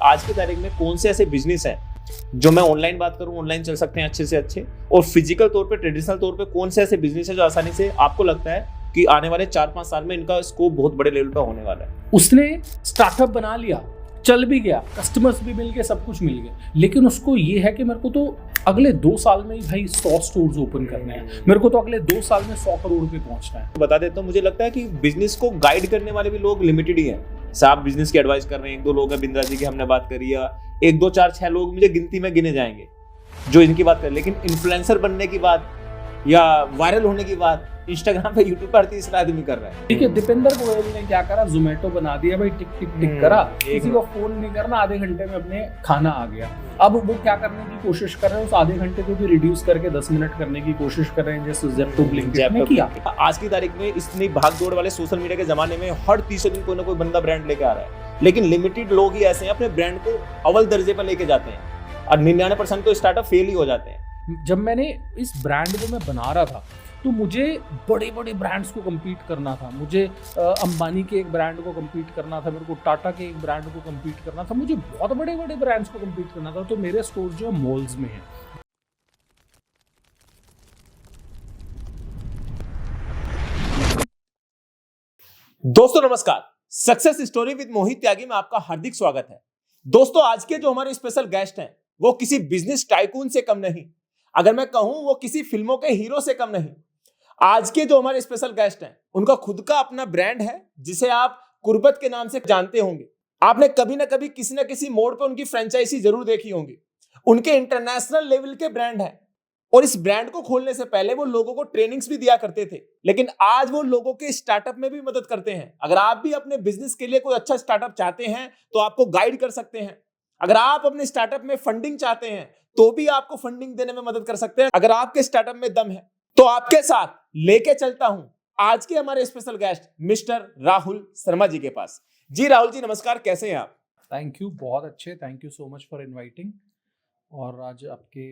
आज की तारीख में कौन से ऐसे बिजनेस हैं जो मैं ऑनलाइन बात करूं ऑनलाइन चल सकते हैं अच्छे से अच्छे, और फिजिकल तौर पे ट्रेडिशनल तौर पे कौन से ऐसे बिजनेस है जो आसानी से आपको लगता है कि आने वाले 4-5 साल में इनका स्कोप बहुत बड़े लेवल पे होने वाला है। उसने स्टार्टअप बना लिया, चल भी गया, कस्टमर्स भी मिल गए, सब कुछ मिल गया, लेकिन उसको ये है कि मेरे को तो अगले 2 साल में ही भाई 100 स्टोर्स ओपन करने हैं, मेरे को तो अगले 2 साल में 100 करोड़ पे पहुंचना है। बता देता हूँ, मुझे लगता है कि बिजनेस को गाइड करने वाले भी लोग लिमिटेड ही हैं। साहब बिजनेस की एडवाइस कर रहे हैं, 1-2 लोग हैं, बिंद्रा जी की हमने बात करी, या 1-2-4-6 लोग मुझे गिनती में गिने जाएंगे जो इनकी बात करें, लेकिन इन्फ्लुएंसर बनने की बात या वायरल होने की बात इंस्टाग्राम पे यूट्यूब पर 30 आदमी कर रहा है। ठीक है, दीपेंद्र गोयल ने क्या करा, जोमेटो बना दिया भाई, टिक टिक टिक करा, किसी को फोन नहीं करना, आधे घंटे में अपने खाना आ गया। अब वो क्या करने की कोशिश कर रहे हैं, उस आधे घंटे को भी रिड्यूस करके 10 मिनट करने की कोशिश कर रहे हैं, जैसे ज़ेप्टो ब्लिंकिट ने किया। आज की तारीख में इतनी भाग दौड़ वाले सोशल मीडिया के जमाने में हर 30 दिन कोई ना कोई बंदा ब्रांड लेके आ रहा है, लेकिन लिमिटेड लोग ही ऐसे हैं अपने ब्रांड को अव्वल दर्जे पर लेके जाते हैं, और 99% तो स्टार्टअप फेल ही हो जाते हैं। जब मैंने इस ब्रांड को मैं बना रहा था तो मुझे बड़े बड़े ब्रांड्स को कम्पीट करना था, मुझे अंबानी के एक ब्रांड को कम्पीट करना था, मेरे को टाटा के एक ब्रांड को कम्पीट करना था, मुझे बहुत बड़े बड़े ब्रांड्स को कम्पीट करना था। तो मेरे स्टोर जो मॉल्स में हैं। दोस्तों नमस्कार, सक्सेस स्टोरी विद मोहित त्यागी में आपका हार्दिक स्वागत है। दोस्तों आज के जो हमारे स्पेशल गेस्ट हैं वो किसी बिजनेस टाइकून से कम नहीं, अगर मैं कहूं वो किसी फिल्मों के हीरो से कम नहीं। आज के जो हमारे स्पेशल गेस्ट हैं उनका खुद का अपना ब्रांड है जिसे आप कुर्बत के नाम से जानते होंगे। आपने कभी ना कभी किसी ना किसी मोड़ पर उनकी फ्रेंचाइजी जरूर देखी होंगी। उनके इंटरनेशनल लेवल के ब्रांड है, और इस ब्रांड को खोलने से पहले वो लोगों को ट्रेनिंग्स भी दिया करते थे, लेकिन आज वो लोगों के स्टार्टअप में भी मदद करते हैं। अगर आप भी अपने बिजनेस के लिए कोई अच्छा स्टार्टअप चाहते हैं तो आपको गाइड कर सकते हैं। अगर आप अपने स्टार्टअप में फंडिंग चाहते हैं तो भी आपको फंडिंग देने में मदद कर सकते हैं। अगर आपके स्टार्टअप में दम है तो आपके साथ लेके चलता हूं आज के हमारे special guest mister Rahul Sharma ji के पास। जी राहुल जी नमस्कार, कैसे हैं आप? थैंक यू, बहुत अच्छे, thank you so much for inviting. और आज आपके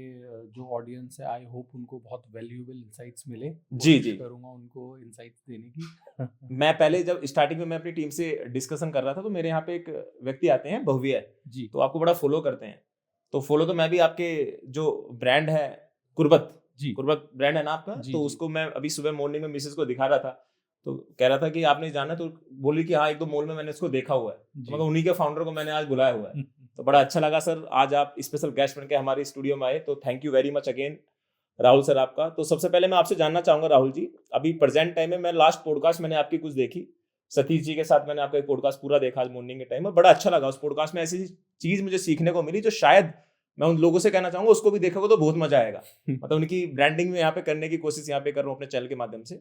जो ऑडियंस है, आई होप उनको बहुत वैल्यूएबल इंसाइट्स मिले। जी करूंगा उनको इंसाइट्स देने की। मैं पहले जब स्टार्टिंग में मैं अपनी टीम से डिस्कशन कर रहा था तो मेरे यहाँ पे एक व्यक्ति आते हैं भव्य जी, तो आपको बड़ा फॉलो करते हैं, तो फॉलो तो मैं भी आपके जो ब्रांड है कुर्बत जी, कुर्बत ब्रांड है ना आपका, तो उसको मैं अभी सुबह मॉर्निंग में मिसेस को दिखा रहा था, तो कह रहा था कि आपने जाना, तो बोली कि हाँ 1-2 मॉल में मैंने इसको देखा हुआ है, तो मगर उन्हीं के फाउंडर को मैंने आज बुलाया हुआ है। तो बड़ा अच्छा लगा सर, आज आप स्पेशल गेस्ट बनके हमारे स्टूडियो में आए, तो thank you very much again Rahul sir आपका। तो सबसे पहले मैं आपसे जानना चाहूंगा राहुल जी, अभी प्रेजेंट टाइम में मैं लास्ट पॉडकास्ट मैंने आपकी कुछ देखी, सतीश जी के साथ मैंने आपका एक पॉडकास्ट पूरा देखा आज मॉर्निंग के टाइम में, बड़ा अच्छा लगा। उस पॉडकास्ट में ऐसी चीज मुझे सीखने को मिली जो शायद मैं उन लोगों से कहना चाहूंगा उसको भी देखोगे तो बहुत मजा आएगा। मतलब उनकी ब्रांडिंग में यहाँ पे करने की कोशिश यहाँ पे कर रहा हूँ अपने चैनल के माध्यम से।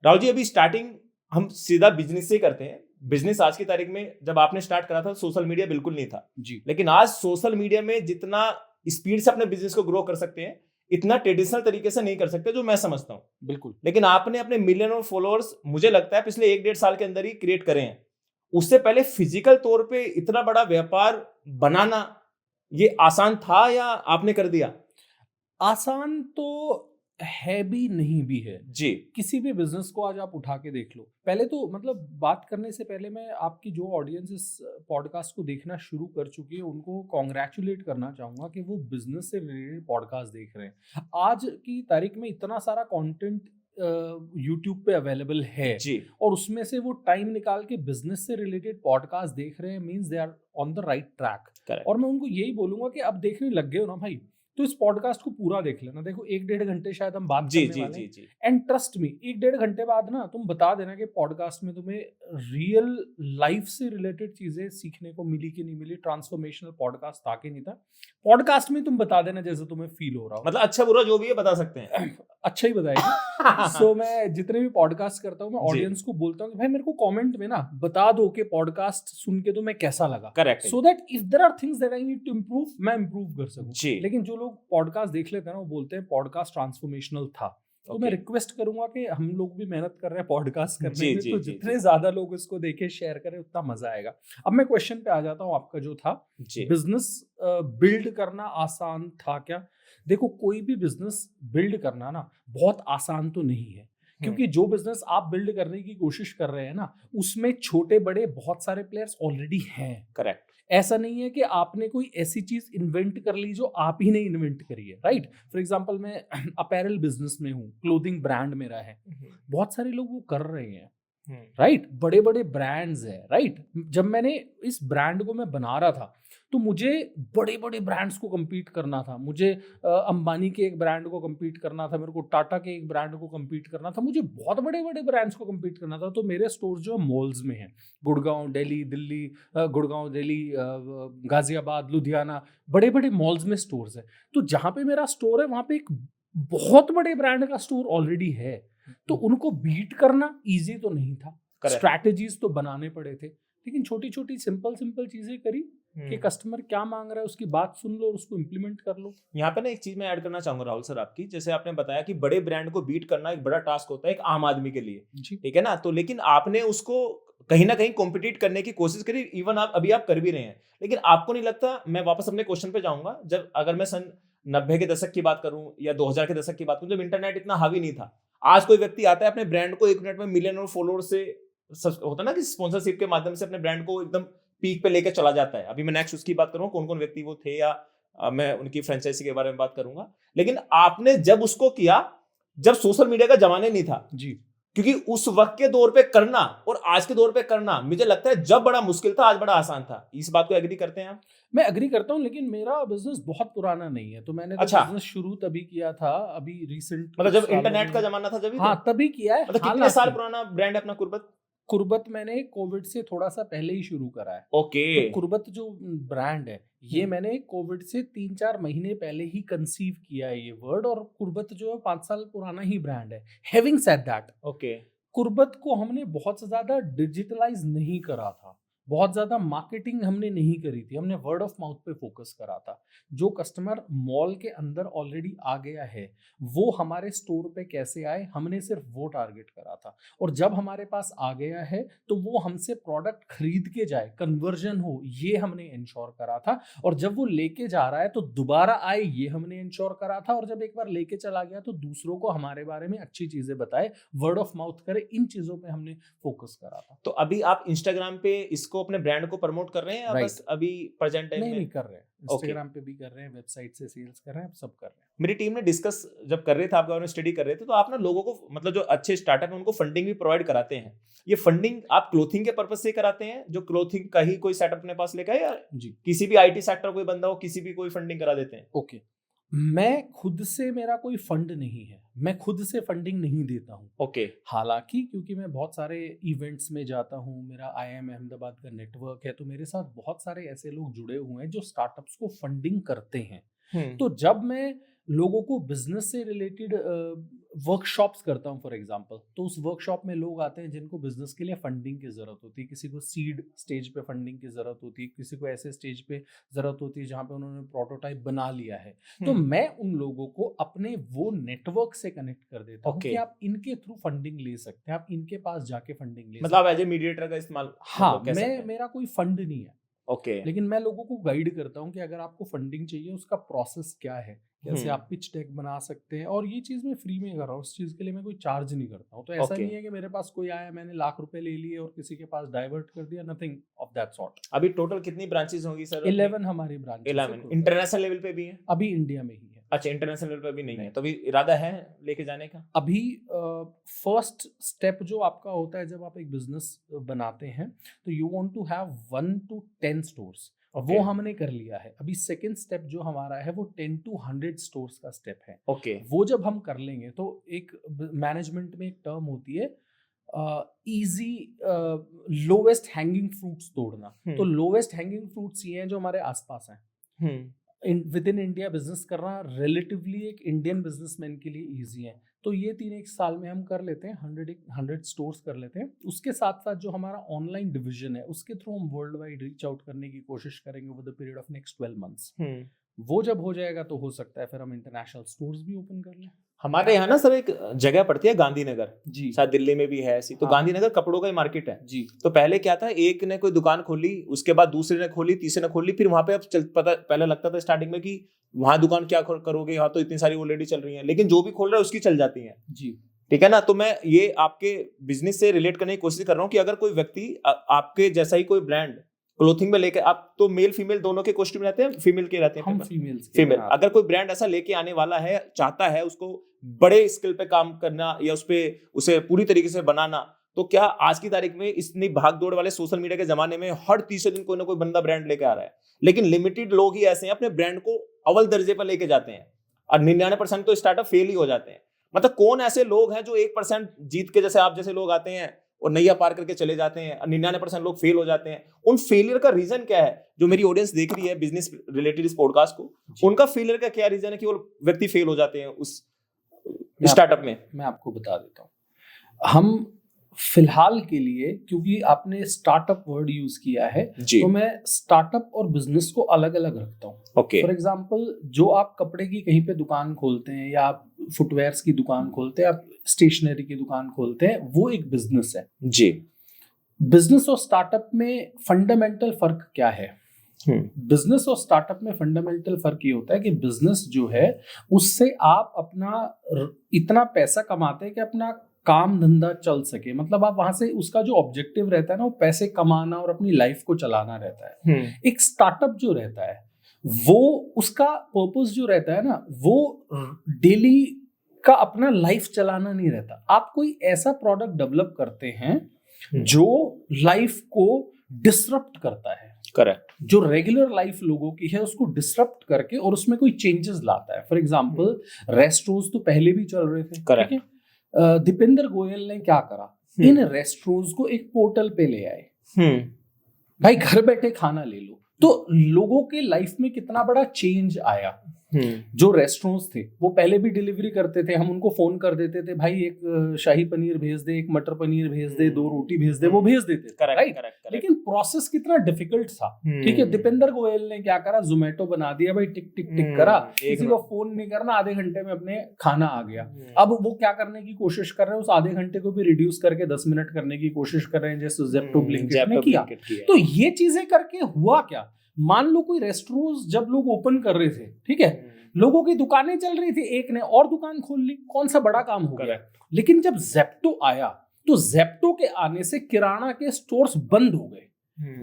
राहुल जी अभी स्टार्टिंग हम सीधा बिजनेस से करते हैं। बिजनेस आज की तारीख में जब आपने स्टार्ट करा था सोशल मीडिया बिल्कुल नहीं था जी, लेकिन आज सोशल मीडिया में जितना स्पीड से अपने बिजनेस को ग्रो कर सकते हैं इतना ट्रेडिशनल तरीके से नहीं कर सकते, जो मैं समझता हूँ। बिल्कुल, लेकिन आपने अपने मिलियन ऑफ फॉलोअर्स मुझे लगता है पिछले 1-1.5 साल के अंदर ही क्रिएट करे हैं। उससे पहले फिजिकल तौर पे इतना बड़ा व्यापार बनाना ये आसान था या आपने कर दिया? आसान तो है भी नहीं भी है जी। किसी भी बिजनेस को आज आप उठा के देख लो। पहले तो मतलब बात करने से पहले मैं आपकी जो ऑडियंस इस पॉडकास्ट को देखना शुरू कर चुकी है उनको कॉन्ग्रेचुलेट करना चाहूंगा कि वो बिजनेस से रिलेटेड पॉडकास्ट देख रहे हैं। आज की तारीख में इतना सारा कंटेंट यूट्यूब पे अवेलेबल है जी, और उसमें से वो टाइम निकाल के बिजनेस से रिलेटेड पॉडकास्ट देख रहे हैं, means they are on the right track. और मैं उनको यही बोलूंगा कि अब देखने लग गए हो ना भाई, तो इस पॉडकास्ट को पूरा देख लेना। देखो 1-1.5 घंटे शायद हम बात करने वाले हैं, एंड ट्रस्ट मी 1-1.5 घंटे बाद ना तुम बता देना कि पॉडकास्ट में तुम्हें रियल लाइफ से रिलेटेड चीजें सीखने को मिली कि नहीं मिली। ट्रांसफॉर्मेशनल पॉडकास्ट था कि नहीं था, पॉडकास्ट में तुम बता देना जैसे तुम्हें फील हो रहा हो। मतलब अच्छा बुरा जो भी है बता सकते हैं। अच्छा ही बताएगा। सो मैं जितने भी पॉडकास्ट करता हूँ मैं ऑडियंस को बोलता हूँ कि भाई मेरे को कमेंट में ना बता दो कि पॉडकास्ट सुन के तुम्हें कैसा लगा, correct, so that if there are things that I need to improve मैं इंप्रूव कर सकूं। लेकिन जो लोग पॉडकास्ट देख लेते हैं ना वो बोलते हैं पॉडकास्ट ट्रांसफॉर्मेशनल था। तो मैं रिक्वेस्ट करूंगा कि हम लोग भी मेहनत कर रहे हैं पॉडकास्ट करने में, तो जितने ज्यादा लोग इसको देखे शेयर करें उतना मजा आएगा। अब मैं क्वेश्चन पे आ जाता हूँ आपका जो था, बिजनेस बिल्ड करना आसान था क्या? देखो कोई भी बिजनेस बिल्ड करना ना बहुत आसान तो नहीं है, क्योंकि जो बिजनेस आप बिल्ड करने की कोशिश कर रहे हैं ना उसमें छोटे बड़े बहुत सारे प्लेयर्स ऑलरेडी हैं, करेक्ट। ऐसा नहीं है कि आपने कोई ऐसी चीज इन्वेंट कर ली जो आप ही ने इन्वेंट करी है, राइट? फॉर एग्जांपल मैं अपैरल बिजनेस में हूँ, क्लोथिंग ब्रांड मेरा है, बहुत सारे लोग वो कर रहे हैं, राइट? बड़े बड़े ब्रांड्स है, राइट? जब मैंने इस ब्रांड को मैं बना रहा था तो मुझे बड़े बड़े ब्रांड्स को compete करना था, मुझे अंबानी के एक ब्रांड को compete करना था, मेरे को टाटा के एक ब्रांड को compete करना था, मुझे बहुत बड़े बड़े ब्रांड्स को compete करना था। तो मेरे स्टोर जो मॉल्स में हैं, गुड़गांव दिल्ली, गुड़गांव दिल्ली, गाजियाबाद, लुधियाना, बड़े बड़े मॉल्स में स्टोर्स हैं। तो जहाँ पे मेरा स्टोर है वहाँ पे एक बहुत बड़े ब्रांड का स्टोर ऑलरेडी है, तो उनको बीट करना ईजी तो नहीं था, स्ट्रैटेजीज तो बनाने पड़े थे, लेकिन छोटी छोटी सिंपल चीजें करी कि कस्टमर क्या मांग रहा है उसकी बात सुन लो और उसको इम्प्लीमेंट कर लो। यहाँ पे ना एक चीज मैं ऐड करना चाहूंगा राहुल सर आपकी, जैसे आपने बताया कि बड़े ब्रांड को बीट करना एक बड़ा टास्क होता है एक आम आदमी के लिए, ठीक है ना? तो लेकिन आपने उसको कहीं ना कहीं कॉम्पिटिट करने की कोशिश करी, इवन आप कर भी रहे हैं, लेकिन आपको नहीं लगता, मैं वापस अपने क्वेश्चन पे जाऊंगा, जब अगर मैं सन 90 के दशक की बात करूं या 2000 के दशक की बात करूं, जब इंटरनेट इतना हावी नहीं था, आज कोई व्यक्ति आता है अपने ब्रांड को 1 मिनट में मिलियन और फॉलोअर से, होता ना कि स्पॉन्सरशिप के माध्यम से अपने ब्रांड को एकदम पीक पे लेकर चला जाता है। अभी मैं नेक्स्ट उसकी बात करूंगा, कौन कौन व्यक्ति वो थे, या मैं उनकी फ्रेंचाइजी के बारे में बात करूंगा। लेकिन आपने जब उसको किया जब सोशल मीडिया का जमाने नहीं था जी, क्योंकि उस वक्त के दौर पे करना और आज के दौर पे करना, मुझे लगता है जब बड़ा मुश्किल था आज बड़ा आसान था। इस बात को एग्री करते हैं आप? मैं एग्री करता हूँ, लेकिन मेरा बिजनेस बहुत पुराना नहीं है, तो मैंने तो बिजनेस शुरू तभी किया था, अभी रिसेंट, मतलब जब इंटरनेट का जमाना था जब? हाँ, तभी किया है। मतलब कितने साल पुराना ब्रांड है अपना कुर्बत? कुर्बत मैंने कोविड से थोड़ा सा पहले ही शुरू करा है। ओके। तो कुर्बत जो ब्रांड है ये मैंने कोविड से 3-4 महीने पहले ही कंसीव किया है ये वर्ड, और कुर्बत जो है 5 साल पुराना ही ब्रांड है। हैविंग सेड दैट, ओके, कुर्बत को हमने बहुत ज्यादा डिजिटलाइज नहीं करा था, बहुत ज्यादा मार्केटिंग हमने नहीं करी थी, हमने वर्ड ऑफ माउथ पे फोकस करा था। जो कस्टमर मॉल के अंदर ऑलरेडी आ गया है वो हमारे स्टोर पे कैसे आए, हमने सिर्फ वो टारगेट करा था, और जब हमारे पास आ गया है तो वो हमसे प्रोडक्ट खरीद के जाए, कन्वर्जन हो, ये हमने इंश्योर करा था। और जब वो लेके जा रहा है तो दोबारा आए, ये हमने इंश्योर करा था। और जब एक बार लेके चला गया तो दूसरों को हमारे बारे में अच्छी चीजें बताए, वर्ड ऑफ माउथ करे, इन चीजों पे हमने फोकस करा था। तो अभी आप इंस्टाग्राम पे इसको अपने ब्रांड को प्रमोट कर रहे हैं या बस अभी प्रेजेंट टाइम में? नहीं कर रहे हैं, इंस्टाग्राम पे भी कर रहे हैं, वेबसाइट से सेल्स कर रहे हैं, सब कर रहे हैं। मेरी टीम ने डिस्कस जब कर रहे थे, आपका उन्होंने स्टडी कर रहे थे, तो आप ना लोगों को, मतलब जो अच्छे स्टार्टअप है उनको फंडिंग भी प्रोवाइड कराते हैं। ये फंडिंग आप क्लोथिंग के पर्पस से कराते हैं, जो क्लोथिंग का ही कोई सेटअप अपने पास लेकर, या जी किसी भी आईटी सेक्टर कोई बंदा हो किसी भी कोई फंडिंग करा देते हैं? ओके, मैं खुद से, मेरा कोई फंड नहीं है, मैं खुद से फंडिंग नहीं देता हूँ। ओके। हालांकि क्योंकि मैं बहुत सारे इवेंट्स में जाता हूँ, मेरा IIM अहमदाबाद का नेटवर्क है, तो मेरे साथ बहुत सारे ऐसे लोग जुड़े हुए हैं जो स्टार्टअप्स को फंडिंग करते हैं। तो जब मैं लोगों को बिजनेस से रिलेटेड वर्कशॉप्स करता हूँ फॉर एग्जांपल, तो उस वर्कशॉप में लोग आते हैं जिनको बिजनेस के लिए फंडिंग की ज़रूरत होती है, किसी को सीड स्टेज पे फंडिंग की ज़रूरत होती है, किसी को ऐसे स्टेज पे ज़रूरत होती है जहाँ पे उन्होंने प्रोटोटाइप बना लिया है। तो मैं उन लोगों को अपने वो नेटवर्क से कनेक्ट कर देता हूँ कि आप इनके थ्रू फंडिंग ले सकते हैं, आप इनके पास जाके फंडिंग ले सकते हैं। मतलब एज ए मीडिएटर का इस्तेमाल? हाँ, मेरा कोई फंड नहीं है, ओके, लेकिन मैं लोगों को गाइड करता हूँ कि अगर आपको फंडिंग चाहिए उसका प्रोसेस क्या है, कैसे आप पिच डेक बना सकते हैं, और ये चीज़ मैं फ्री में कर रहा हूँ, इस चीज़ के लिए मैं कोई चार्ज नहीं करता हूँ। तो ऐसा नहीं है कि मेरे पास कोई आया, मैंने लाख रुपए ले लिए और किसी के पास डाइवर्ट कर दिया, नथिंग ऑफ दैट सॉर्ट। अभी टोटल कितनी ब्रांचेस होंगी सर? 11 हमारी ब्रांच। 11 इंटरनेशनल लेवल पे भी है? अभी इंडिया में ही है। अच्छा, इंटरनेशनल लेवल पे भी नहीं है, तो अभी इरादा है लेके जाने का? अभी फर्स्ट स्टेप जो आपका होता है जब आप एक बिजनेस बनाते हैं, तो you want to have 1 to 10 stores, वो हमने कर लिया है। अभी सेकंड स्टेप जो हमारा है वो 10 to 100 स्टोर्स का स्टेप है। ओके। वो जब हम कर लेंगे तो एक मैनेजमेंट में एक टर्म होती है इजी लोवेस्ट हैंगिंग फ्रूट्स तोड़ना। तो लोवेस्ट हैंगिंग फ्रूट्स ये हैं जो हमारे आसपास हैं। विद इन इंडिया बिजनेस करना रिलेटिवली एक इंडियन बिजनेसमैन के लिए ईजी है, तो ये 3-1 साल में हम कर लेते हैं, 100 स्टोर्स कर लेते हैं। उसके साथ साथ जो हमारा ऑनलाइन डिवीजन है उसके थ्रू हम वर्ल्ड वाइड रीच आउट करने की कोशिश करेंगे over the period of next 12 months. वो जब हो जाएगा तो हो सकता है फिर हम इंटरनेशनल स्टोर्स भी ओपन कर लें। हमारे यहाँ ना सर एक जगह पड़ती है गांधीनगर जी, शायद दिल्ली में भी है ऐसी, तो गांधीनगर कपड़ों का ही मार्केट है जी। तो पहले क्या था, एक ने कोई दुकान खोली, उसके बाद दूसरे ने खोली, तीसरे ने खोली, फिर वहां पे अब पहले लगता था स्टार्टिंग में कि वहां दुकान क्या करोगे, यहाँ तो इतनी सारी ऑलरेडी चल रही है, लेकिन जो भी खोल रहा है उसकी चल जाती है जी, ठीक है ना। तो मैं ये आपके बिजनेस से रिलेट करने की कोशिश कर रहा हूँ कि अगर कोई व्यक्ति आपके जैसा ही कोई ब्रांड क्लोथिंग में लेके, आप तो मेल फीमेल दोनों के कॉस्ट्यूम रहते हैं, फीमेल के रहते हैं? हम फीमेल। अगर कोई ब्रांड ऐसा लेके आने वाला है, चाहता है उसको बड़े स्केल पे काम करना या उसे पूरी तरीके से बनाना, तो क्या आज की तारीख में इतनी भाग दौड़ वाले सोशल मीडिया के जमाने में हर तीसरे दिन कोई ना कोई बंदा ब्रांड लेके आ रहा है, लेकिन लिमिटेड लोग ही ऐसे हैं अपने ब्रांड को अव्वल दर्जे पर लेके जाते हैं और 99% तो स्टार्टअप फेल ही हो जाते हैं। मतलब कौन ऐसे लोग हैं जो 1% जीत के, जैसे आप जैसे लोग आते हैं और नैया पार करके चले जाते हैं, 99% लोग फेल हो जाते हैं? उन फेलियर का रीजन क्या है? जो मेरी ऑडियंस देख रही है बिजनेस रिलेटेड इस पॉडकास्ट को, उनका फेलियर का क्या रीजन है कि वो व्यक्ति फेल हो जाते हैं उस स्टार्टअप में? मैं आपको बता देता हूँ। हम फिलहाल के लिए, क्योंकि आपने स्टार्टअप वर्ड यूज किया है, तो मैं स्टार्टअप और बिजनेस को अलग अलग रखता हूँ। फॉर एग्जांपल, जो आप कपड़े की कहीं पे दुकान खोलते हैं या आप फुटवेयर्स की दुकान खोलते हैं, आप स्टेशनरी की दुकान खोलते हैं, वो एक बिजनेस है जी। बिजनेस और स्टार्टअप में फंडामेंटल फर्क क्या है? बिजनेस और स्टार्टअप में फंडामेंटल फर्क ये होता है कि बिजनेस जो है उससे आप अपना इतना पैसा कमाते हैं कि अपना काम धंधा चल सके। मतलब आप वहां से, उसका जो ऑब्जेक्टिव रहता है ना, वो पैसे कमाना और अपनी लाइफ को चलाना रहता है। एक स्टार्टअप जो रहता है, वो उसका पर्पस जो रहता है ना, वो डेली का अपना लाइफ चलाना नहीं रहता। आप कोई ऐसा प्रोडक्ट डेवलप करते हैं जो लाइफ को डिसरप्ट करता है। करेक्ट। जो रेगुलर लाइफ लोगों की है उसको डिसरप्ट करके और उसमें कोई चेंजेस लाता है। फॉर एग्जांपल, रेस्टोरेंट्स तो पहले भी चल रहे थे, ठीक है? दीपेंद्र गोयल ने क्या करा, इन रेस्टोरेंट्स को एक पोर्टल पे ले आए। भाई घर बैठे खाना ले लो, तो लोगों के लाइफ में कितना बड़ा चेंज आया। जो रेस्टोरेंट्स थे वो पहले भी डिलीवरी करते थे, हम उनको फोन कर देते थे, भाई एक शाही पनीर भेज दे, एक मटर पनीर भेज दे, 2 रोटी भेज दे, वो भेज देते थे, राइट? लेकिन प्रोसेस कितना डिफिकल्ट था, ठीक है? दीपेंद्र गोयल ने क्या करा, जोमेटो बना दिया, भाई टिक टिक टिक करा, किसी को फोन नहीं करना, आधे घंटे में अपने खाना आ गया। अब वो क्या करने की कोशिश कर रहे हैं, उस आधे घंटे को भी रिड्यूस करके 10 मिनट करने की कोशिश कर रहे हैं, जैसे ज़ेप्टो ब्लिंकिट ने किया। तो ये चीजें करके हुआ क्या, मान लो कोई रेस्टोरेंट जब लोग ओपन कर रहे थे, ठीक है, लोगों की दुकानें चल रही थी, एक ने और दुकान खोल ली, कौन सा बड़ा काम हो गया। लेकिन जब ज़ेप्टो आया, तो ज़ेप्टो के आने से किराना के स्टोर्स बंद हो गए।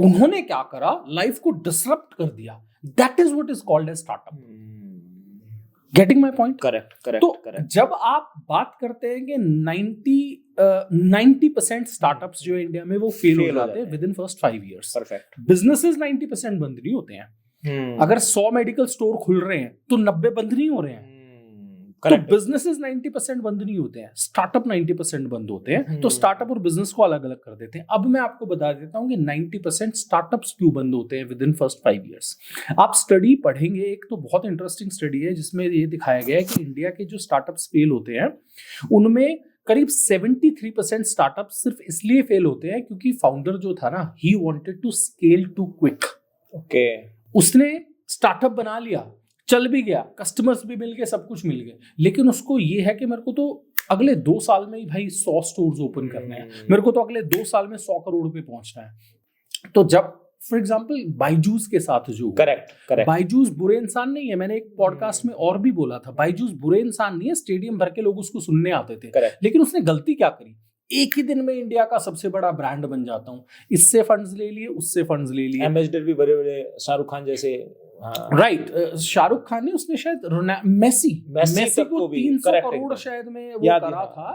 उन्होंने क्या करा, लाइफ को डिसरप्ट कर दिया। That is what is called as startup. Getting my point? Correct. तो जब आप बात करते हैं कि 90% स्टार्टअप्स जो है इंडिया में वो फेल हो जाते हैं with in first 5 years। Perfect. Businesses 90% बंद नहीं होते हैं। अगर 100 मेडिकल स्टोर खुल रहे हैं तो 90 बंद नहीं हो रहे हैं। तो बिजनेसेस 90% बंद नहीं होते हैं, स्टार्टअप 90% बंद होते हैं। तो स्टार्टअप और बिजनेस को अलग अलग कर देते हैं। अब मैं आपको बता देता हूं कि 90% स्टार्टअप्स क्यों बंद होते हैं विद इन फर्स्ट 5 years। आप स्टडी पढ़ेंगे, एक तो बहुत इंटरेस्टिंग स्टडी है जिसमें ये दिखाया गया है कि इंडिया के जो स्टार्टअप्स फेल होते हैं उनमें करीब 73% स्टार्टअप सिर्फ इसलिए फेल होते हैं क्योंकि फाउंडर जो था ना, he wanted to scale too quick. Okay, उसने स्टार्टअप बना लिया, चल भी गया, कस्टमर्स भी मिल गए, सब कुछ मिल गए, लेकिन उसको ये है कि मेरे को तो अगले 2 साल में ही भाई 100 स्टोर्स ओपन करने हैं, मेरे को तो अगले 2 साल में 100 करोड़ पे पहुंचना है। तो जब फॉर एग्जाम्पल बायजूस के साथ जो करेक्ट बायजूस बुरे इंसान नहीं है, मैंने एक पॉडकास्ट में और भी बोला था, बायजूस बुरे इंसान नहीं है, स्टेडियम भर के लोग उसको सुनने आते थे। लेकिन उसने गलती क्या करी, एक ही दिन में इंडिया का सबसे बड़ा ब्रांड बन जाता हूँ, इससे फंड्स ले लिए, उससे फंड्स ले लिए, एम्बेसडर भी बड़े बड़े शाहरुख खान जैसे। राइट, शाहरुख खान ने, उसने शायद मेसी को 300 करोड़ शायद में वो करा था।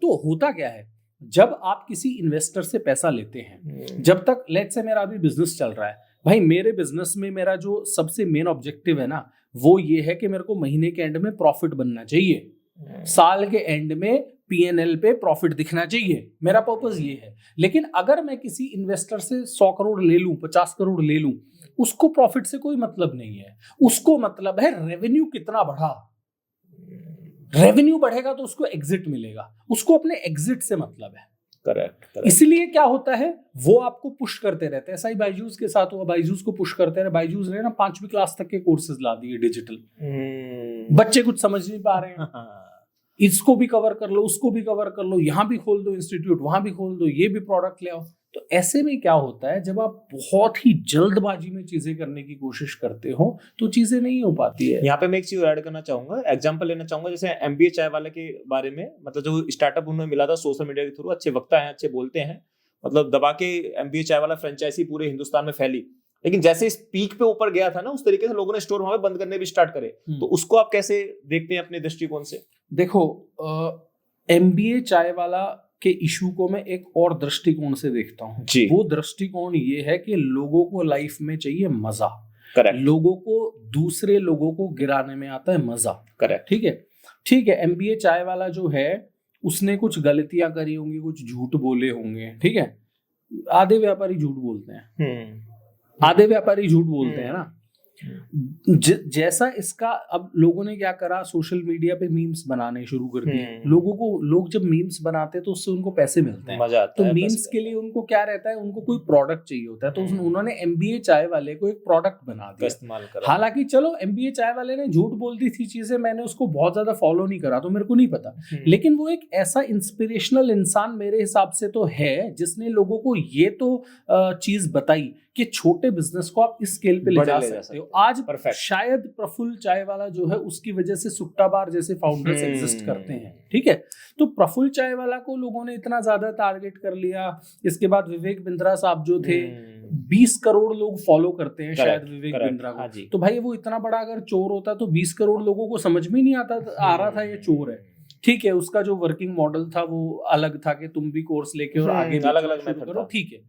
तो होता क्या है, जब आप किसी इन्वेस्टर से पैसा लेते हैं, जब तक लेट्स से मेरा अभी बिजनेस चल रहा है, भाई मेरे बिजनेस में मेरा जो सबसे मेन ऑब्जेक्टिव है ना, वो ये है कि मेरे को महीने के एंड में प्रॉफिट बनना चाहिए, साल के एंड में P&L पे प्रॉफिट दिखना चाहिए, मेरा पर्पस ये है। लेकिन अगर मैं किसी इन्वेस्टर से 100 करोड़ ले लूं, 50 करोड़ ले लूं, उसको प्रॉफिट से कोई मतलब नहीं है, उसको मतलब है रेवेन्यू कितना बढ़ा। रेवेन्यू बढ़ेगा तो उसको एग्जिट मिलेगा, उसको अपने एग्जिट से मतलब है। करेक्ट। इसलिए क्या होता है, वो आपको पुश करते रहते हैं। ऐसा ही बायजूस के साथ हुआ, बायजूस को पुश करते रहे, बायजूस ने ना 5वीं क्लास तक के कोर्सेज ला दिए डिजिटल। बच्चे कुछ समझ नहीं पा रहे हैं, इसको भी कवर कर लो, उसको भी कवर कर लो, यहाँ भी खोल दो इंस्टीट्यूट, वहां भी खोल दो, ये भी प्रोडक्ट ले आओ। तो ऐसे में क्या होता है, जब आप बहुत ही जल्दबाजी में चीजें करने की कोशिश करते हो तो चीजें नहीं हो पाती है। यहाँ पे मैं एक चीज ऐड करना चाहूंगा, एग्जांपल लेना चाहूंगा, जैसे MBA चाय वाले के बारे में, मतलब जो स्टार्टअप उन्हें मिला था सोशल मीडिया के थ्रू, अच्छे वक्ता हैं, अच्छे बोलते हैं, मतलब दबा के एमबीए चाय वाला फ्रेंचाइजी पूरे हिंदुस्तान में फैली, लेकिन जैसे इस पीक पे ऊपर गया था ना, उस तरीके से लोगों ने स्टोर वहां पे बंद करने भी स्टार्ट करे। तो उसको आप कैसे देखते हैं अपने दृष्टिकोण से? देखो, एमबीए चाय वाला के इशू को मैं एक और दृष्टिकोण से देखता हूँ। वो दृष्टिकोण ये है कि लोगों को लाइफ में चाहिए मजा। करेक्ट। लोगों को दूसरे लोगों को गिराने में आता है मजा। करेक्ट। ठीक है। एमबीए चाय वाला जो है उसने कुछ गलतियां करी होंगी, कुछ झूठ बोले होंगे, ठीक है। आधे व्यापारी झूठ बोलते हैं, आधे व्यापारी झूठ बोलते हैं ना। जैसा इसका, अब लोगों ने क्या करा, सोशल मीडिया पे मीम्स बनाने शुरू कर दिए। लोग जब मीम्स बनाते हैं तो उससे उनको पैसे मिलते हैं, मजा आता है। तो मीम्स के लिए उनको क्या रहता है, उनको कोई प्रोडक्ट चाहिए होता है, तो उन्होंने एमबीए चाय वाले को एक प्रोडक्ट बना दिया, इस्तेमाल करा। हालांकि चलो एमबीए चाय वाले ने झूठ बोल दी थी चीजें, मैंने उसको बहुत ज्यादा फॉलो नहीं करा तो मेरे को नहीं पता, लेकिन वो एक ऐसा इंस्पिरेशनल इंसान मेरे हिसाब से तो है जिसने लोगों को ये तो चीज बताई कि छोटे बिजनेस को आप इस स्केल पे ले जा सकते हो। आज शायद प्रफुल्ल चाय वाला जो है उसकी वजह से सुट्टा बार जैसे फाउंडर्स एग्जिस्ट करते हैं, ठीक है। तो प्रफुल्ल चाय वाला को लोगों ने इतना ज्यादा टारगेट कर लिया। इसके बाद विवेक बिंद्रा साहब जो थे, 20 करोड़ लोग फॉलो करते हैं शायद विवेक बिंद्रा को। तो भाई वो इतना बड़ा अगर चोर होता तो 20 करोड़ लोगों को समझ में नहीं आ रहा था ये चोर है, ठीक है। उसका जो वर्किंग मॉडल था वो अलग था कि तुम भी कोर्स लेके और आगे अलग अलग करो, ठीक है।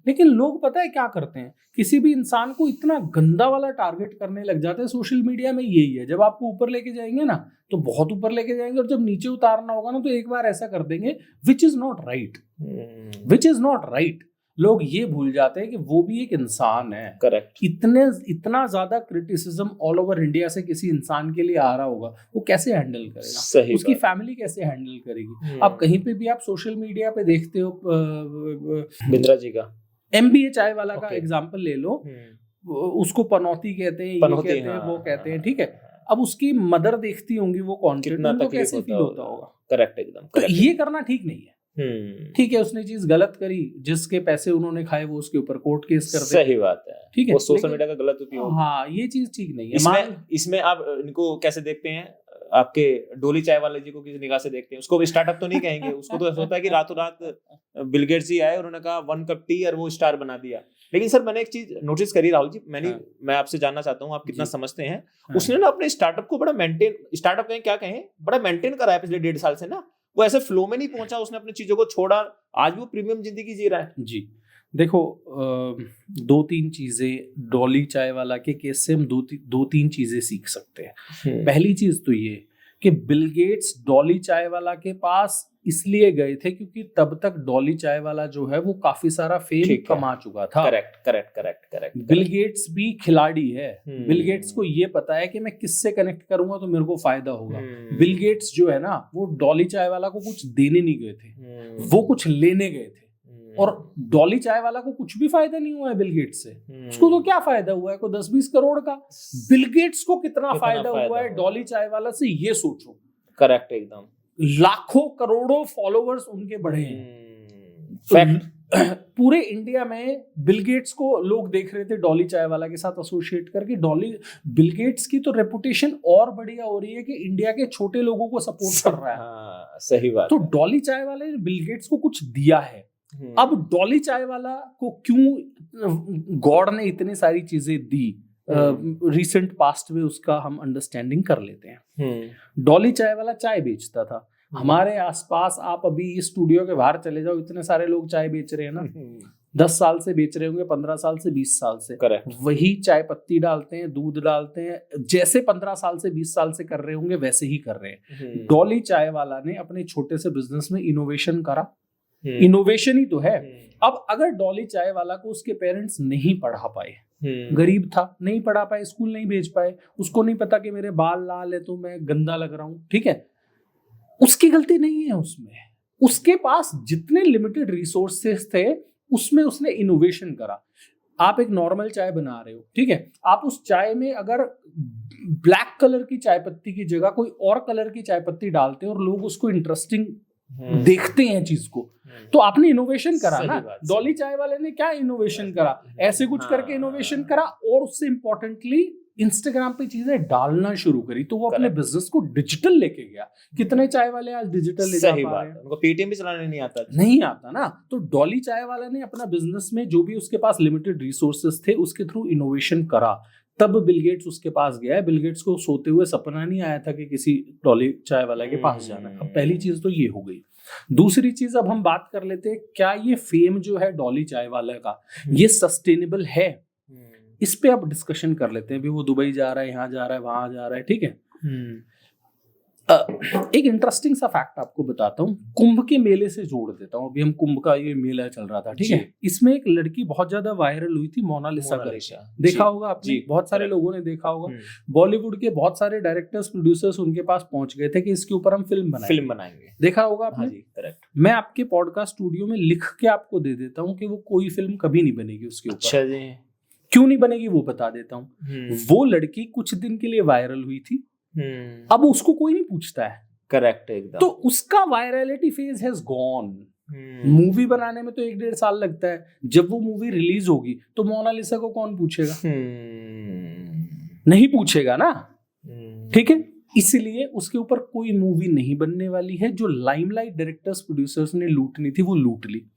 लेकिन लोग पता है क्या करते हैं, किसी भी इंसान को इतना गंदा वाला टारगेट करने लग जाते हैं। सोशल मीडिया में यही है, जब आपको ऊपर लेके जाएंगे ना तो बहुत ऊपर लेके जाएंगे, और जब नीचे उतारना होगा ना तो एक बार ऐसा कर देंगे विच इज नॉट राइट। लोग ये भूल जाते हैं कि वो भी एक इंसान है। करेक्ट। इतना ज्यादा क्रिटिसिज्म ऑल ओवर इंडिया से किसी इंसान के लिए आ रहा होगा, वो कैसे हैंडल करेगा? सही उसकी फैमिली कैसे हैंडल करेगी? आप कहीं पे भी आप सोशल मीडिया पे देखते हो, बिंद्रा जी का एमबीए चाय वाला का एग्जांपल ले लो, उसको पनौती कहते हैं, ये कहते हैं, वो कहते हैं, ठीक है। अब उसकी मदर देखती होंगी वो कंटेंट, उनको कैसे फील होता होगा? करेक्ट, एकदम। तो ये करना ठीक नहीं है, ठीक है। उसने चीज गलत करी, जिसके पैसे उन्होंने खाए वो उसके ऊपर कोर्ट केस कर दे। सही बात है, ठीक है। वो सोशल मीडिया का गलत उपयोग, हाँ, ये चीज ठीक नहीं है। इसमें आप इनको कैसे देखते हैं? आपके डोली चाय वाले जी को किस निगाह से देखते हैं? उसको भी स्टार्टअप तो नहीं कहेंगे, उसको तो ऐसा होता है कि रातों रात बिल गेट्स जी आए, उन्होंने कहा 1 कप टी और वो स्टार बना दिया। लेकिन सर मैंने एक चीज नोटिस करी राहुल जी, मैं आपसे जानना चाहता हूँ आप कितना समझते हैं। उसने ना अपने स्टार्टअप को बड़ा मेंटेन, स्टार्टअप कहें क्या कहें, बड़ा मेंटेन करा है पिछले 1.5 साल से ना। वो ऐसे फ्लो में नहीं पहुंचा, उसने अपनी चीजों को छोड़ा, आज वो प्रीमियम जिंदगी जी रहा है। जी देखो, 2-3 चीजें डॉली चाय वाला के केस से हम 2-3 चीजें सीख सकते हैं। पहली चीज तो ये कि बिल गेट्स डॉली चाय वाला के पास इसलिए गए थे क्योंकि तब तक डॉली चाय वाला जो है वो काफी सारा फेम कमा चुका था। करेक्ट। बिल गेट्स भी खिलाड़ी है। बिल गेट्स को ये पता है कि मैं किससे कनेक्ट करूंगा तो मेरे को फायदा होगा। बिल गेट्स जो है ना, वो डॉली चाय वाला को कुछ देने नहीं गए थे, वो कुछ लेने गए थे। और डॉली चाय वाला को कुछ भी फायदा नहीं हुआ है बिल गेट्स से। उसको तो क्या फायदा हुआ है, को 10-20 करोड़ का। बिल गेट्स को कितना फायदा हुआ है डॉली चाय वाला से, ये सोचो। करेक्ट, एकदम। लाखों करोड़ों फॉलोवर्स उनके बढ़े हैं। पूरे इंडिया में बिल गेट्स को लोग देख रहे थे डॉली चाय वाला के साथ एसोसिएट करके। बिल गेट्स की तो रेपुटेशन और बढ़िया हो रही है कि इंडिया के छोटे लोगों को सपोर्ट कर रहा है। सही बात। तो डॉली चाय वाले ने बिल गेट्स को कुछ दिया है। अब डॉली चाय वाला को क्यों गॉड ने इतनी सारी चीजें दी, रिसेंट पास्ट में उसका हम अंडरस्टैंडिंग कर लेते हैं। डॉली चाय वाला चाय बेचता था। हमारे आसपास आप अभी इस स्टूडियो के बाहर चले जाओ, इतने सारे लोग चाय बेच रहे हैं ना। 10 साल से बेच रहे होंगे, 15 साल से, 20 साल से। करेक्ट। वही चाय पत्ती डालते हैं, दूध डालते हैं, जैसे 15 साल से 20 साल से कर रहे होंगे वैसे ही कर रहे हैं। डॉली चाय वाला ने अपने छोटे से बिजनेस में इनोवेशन करा। इनोवेशन ही तो है। अब अगर डॉली चाय वाला को उसके पेरेंट्स नहीं पढ़ा पाए, गरीब था, नहीं पढ़ा पाए, स्कूल नहीं भेज पाए, उसको नहीं पता कि मेरे बाल लाल है तो मैं गंदा लग रहा हूं, ठीक है, उसकी गलती नहीं है उसमें। उसके पास जितने लिमिटेड रिसोर्सेस थे उसमें उसने इनोवेशन करा। आप एक नॉर्मल चाय बना रहे हो, ठीक है, आप उस चाय में अगर ब्लैक कलर की चाय पत्ती की जगह कोई और कलर की चाय पत्ती डालते हैं और लोग उसको इंटरेस्टिंग देखते हैं चीज को, तो आपने इनोवेशन करा ना। डॉली चाय वाले ने क्या इनोवेशन करा, ऐसे कुछ करके इनोवेशन करा, और उससे इंपॉर्टेंटली इंस्टाग्राम पे चीजें डालना शुरू करी तो वो अपने बिजनेस को डिजिटल लेके गया। कितने चाय वाले आज डिजिटल ले जा पा रहे हैं? उनको पेटीएम भी चलाने नहीं आता ना। तो डॉली चाय वाला ने अपना बिजनेस में जो भी उसके पास लिमिटेड रिसोर्सेस थे उसके थ्रू इनोवेशन करा, तब बिल गेट्स उसके पास गया है। बिल गेट्स को सोते हुए सपना नहीं आया था कि किसी डॉली चाय वाला के पास जाना है। अब पहली चीज तो ये हो गई। दूसरी चीज अब हम बात कर लेते हैं, क्या ये फेम जो है डॉली चाय वाला का ये सस्टेनेबल है? इस पे अब डिस्कशन कर लेते हैं। भी वो दुबई जा रहा है, यहाँ जा रहा है, वहां जा रहा है, ठीक है। एक इंटरेस्टिंग सा फैक्ट आपको बताता हूँ, कुंभ के मेले से जोड़ देता हूँ। अभी हम कुंभ का ये मेला चल रहा था, ठीक है। इसमें एक लड़की बहुत ज्यादा वायरल हुई थी, मोनालिसा करके। देखा होगा आपने, बहुत सारे लोगों ने देखा होगा। बॉलीवुड के बहुत सारे डायरेक्टर्स, प्रोड्यूसर्स उनके पास पहुंच गए थे कि इसके ऊपर हम फिल्म बनाएंगे। देखा होगा आपने। मैं आपके पॉडकास्ट स्टूडियो में लिख के आपको दे देता हूँ कि वो कोई फिल्म कभी नहीं बनेगी उसके ऊपर। क्यों नहीं बनेगी वो बता देता हूँ। वो लड़की कुछ दिन के लिए वायरल हुई थी, अब उसको कोई नहीं पूछता है। करेक्ट, एकदम। तो उसका virality phase has gone. Movie बनाने में तो 1-1.5 साल लगता है। जब वो मूवी रिलीज होगी तो मोनालिसा को कौन पूछेगा? नहीं पूछेगा ना, ठीक है। इसलिए उसके ऊपर कोई मूवी नहीं बनने वाली है। जो लाइमलाइट डायरेक्टर्स, प्रोड्यूसर्स ने लूटनी थी वो लूट ली।